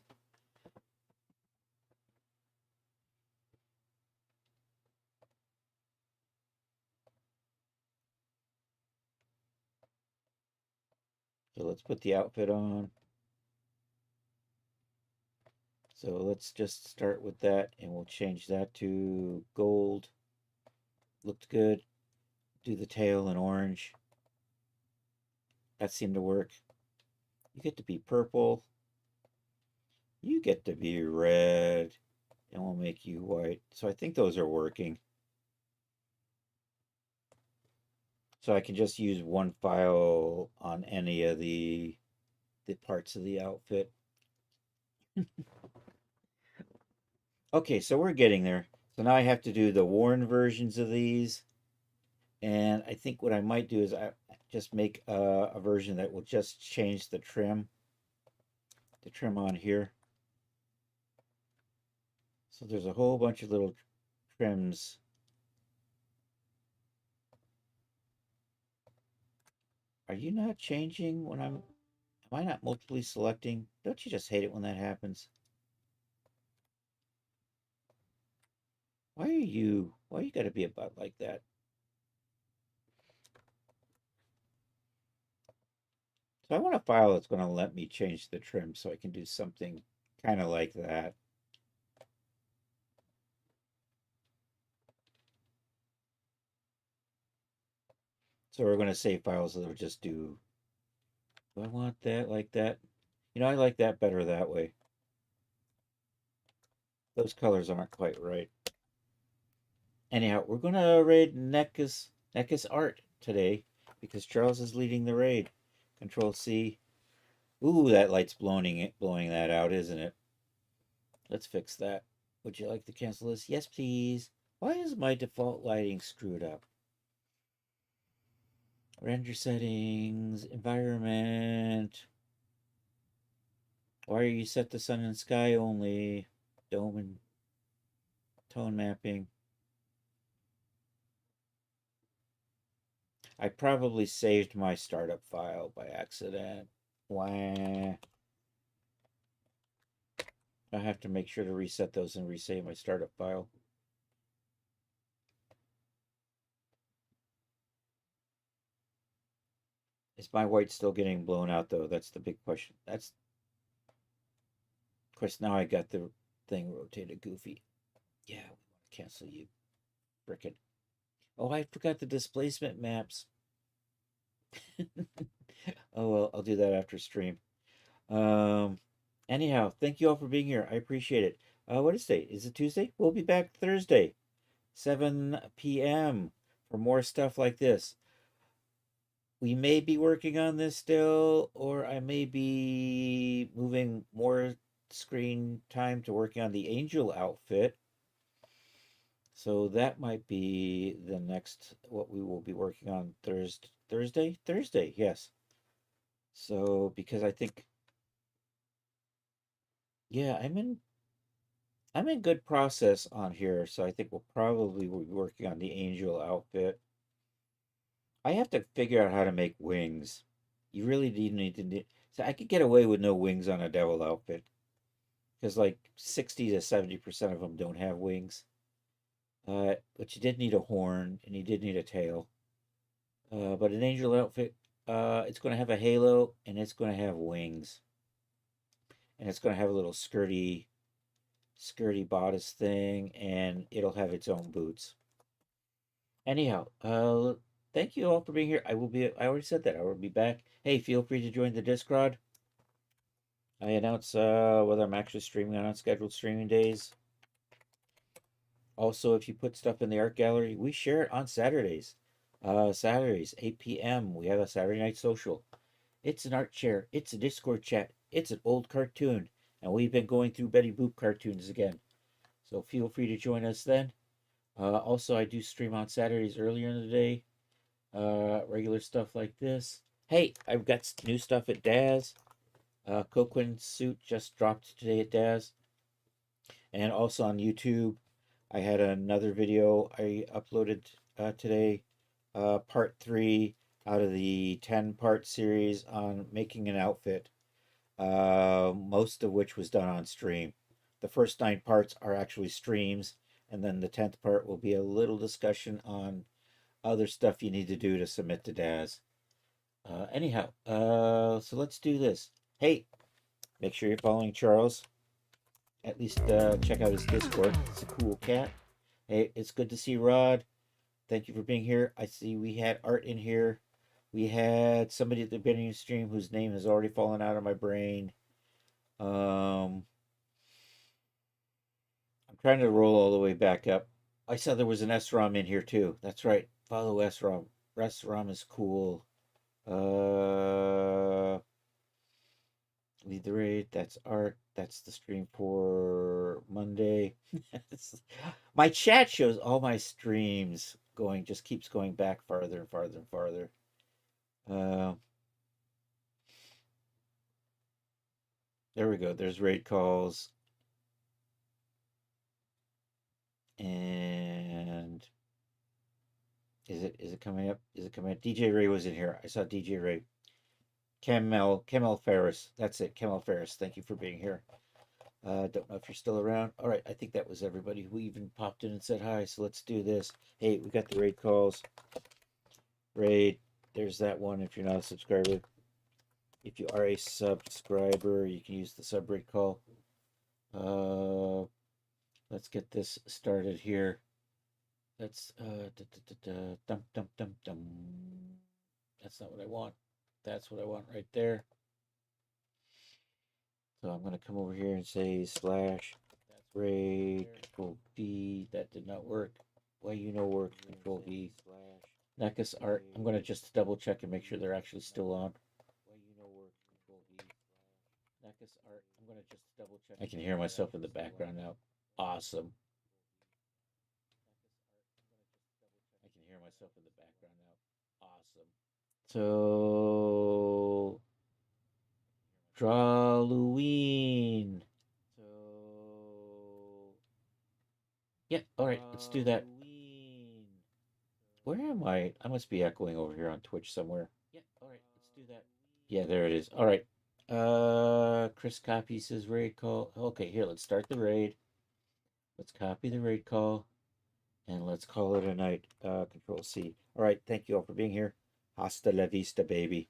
So let's put the outfit on. So let's just start with that and we'll change that to gold. Looked good. Do the tail in orange. That seemed to work. You get to be purple. You get to be red. And we'll make you white. So I think those are working. So I can just use one file on any of the parts of the outfit. Okay, so we're getting there. So now I have to do the worn versions of these. And I think what I might do is I just make a version that will just change the trim on here. So there's a whole bunch of little trims. Are you not changing when am I not multiply selecting? Don't you just hate it when that happens? Why you gotta be a butt like that? So I want a file that's gonna let me change the trim so I can do something kind of like that. So we're gonna save files that will just do I want that like that? You know, I like that better that way. Those colors aren't quite right. Anyhow, we're gonna raid NECA's art today because Charles is leading the raid. Control C. Ooh, that light's blowing that out, isn't it? Let's fix that. Would you like to cancel this? Yes, please. Why is my default lighting screwed up? Render settings, environment. Why are you set to sun and sky only? Dome and tone mapping. I probably saved my startup file by accident. Wah. I have to make sure to reset those and resave my startup file. Is my white still getting blown out though? That's the big question. Of course, now I got the thing rotated goofy. Yeah, we want to cancel you. Frickin'. Oh, I forgot the displacement maps. Oh well, I'll do that after stream. Um, anyhow, thank you all for being here. I appreciate it. What is today? Is it Tuesday? We'll be back Thursday, 7 p.m. for more stuff like this. We may be working on this still, or I may be moving more screen time to working on the angel outfit. So that might be the next what we will be working on Thursday, yes. So because I think yeah, I'm in good process on here, so I think we'll probably be working on the angel outfit. I have to figure out how to make wings. You really need to. So I could get away with no wings on a devil outfit because like 60 to 70% of them don't have wings. But you did need a horn and you did need a tail. But an angel outfit, it's going to have a halo and it's going to have wings and it's going to have a little skirty bodice thing and it'll have its own boots. Anyhow, thank you all for being here. I already said that I will be back. Hey, feel free to join the Discord. I announce whether I'm actually streaming on unscheduled streaming days. Also, if you put stuff in the art gallery, we share it on Saturdays. Saturdays, 8 p.m. We have a Saturday night social. It's an art share. It's a Discord chat. It's an old cartoon. And we've been going through Betty Boop cartoons again. So feel free to join us then. Also, I do stream on Saturdays earlier in the day. Regular stuff like this. Hey, I've got new stuff at Daz. Coquin suit just dropped today at Daz. And also on YouTube, I had another video I uploaded today, part 3 out of the 10-part series on making an outfit, most of which was done on stream. The first 9 parts are actually streams, and then the 10th part will be a little discussion on other stuff you need to do to submit to Daz. Anyhow, so let's do this. Hey, make sure you're following Charles. At least check out his Discord. It's a cool cat. Hey, it's good to see Rod. Thank you for being here. I see we had Art in here. We had somebody at the beginning of the stream whose name has already fallen out of my brain. I'm trying to roll all the way back up. I saw there was an SROM in here too. That's right. Follow SROM. SROM is cool. Lead the raid. That's Art. That's the stream for Monday. My chat shows all my streams going, just keeps going back farther and farther and farther. There we go. There's raid calls. And Is it coming up? Is it coming up? DJ Ray was in here. I saw DJ Ray. Kemel Ferris. That's it. Kemel Ferris. Thank you for being here. Don't know if you're still around. All right, I think that was everybody who even popped in and said hi. So let's do this. Hey, we got the raid calls. Raid. There's that one. If you're not a subscriber, if you are a subscriber, you can use the sub raid call. Let's get this started here. Let's dum dum dum dum. That's not what I want. That's what I want right there. So I'm gonna come over here and say slash raid control D. That did not work. Why you know work control D. Nekus art. I'm gonna just double check and make sure they're actually still on. Nekus art. I'm gonna just double check. I can hear myself in the background now. Awesome. I can hear myself in the background now. Awesome. So Drawloween. So yeah, all right, let's do that. Where am I? I must be echoing over here on Twitch somewhere. Yeah, all right, let's do that. Yeah, there it is. All right. Chris Copy says raid call. Okay, here, let's start the raid. Let's copy the raid call. And let's call it a night. Control C. All right, thank you all for being here. Hasta la vista, baby.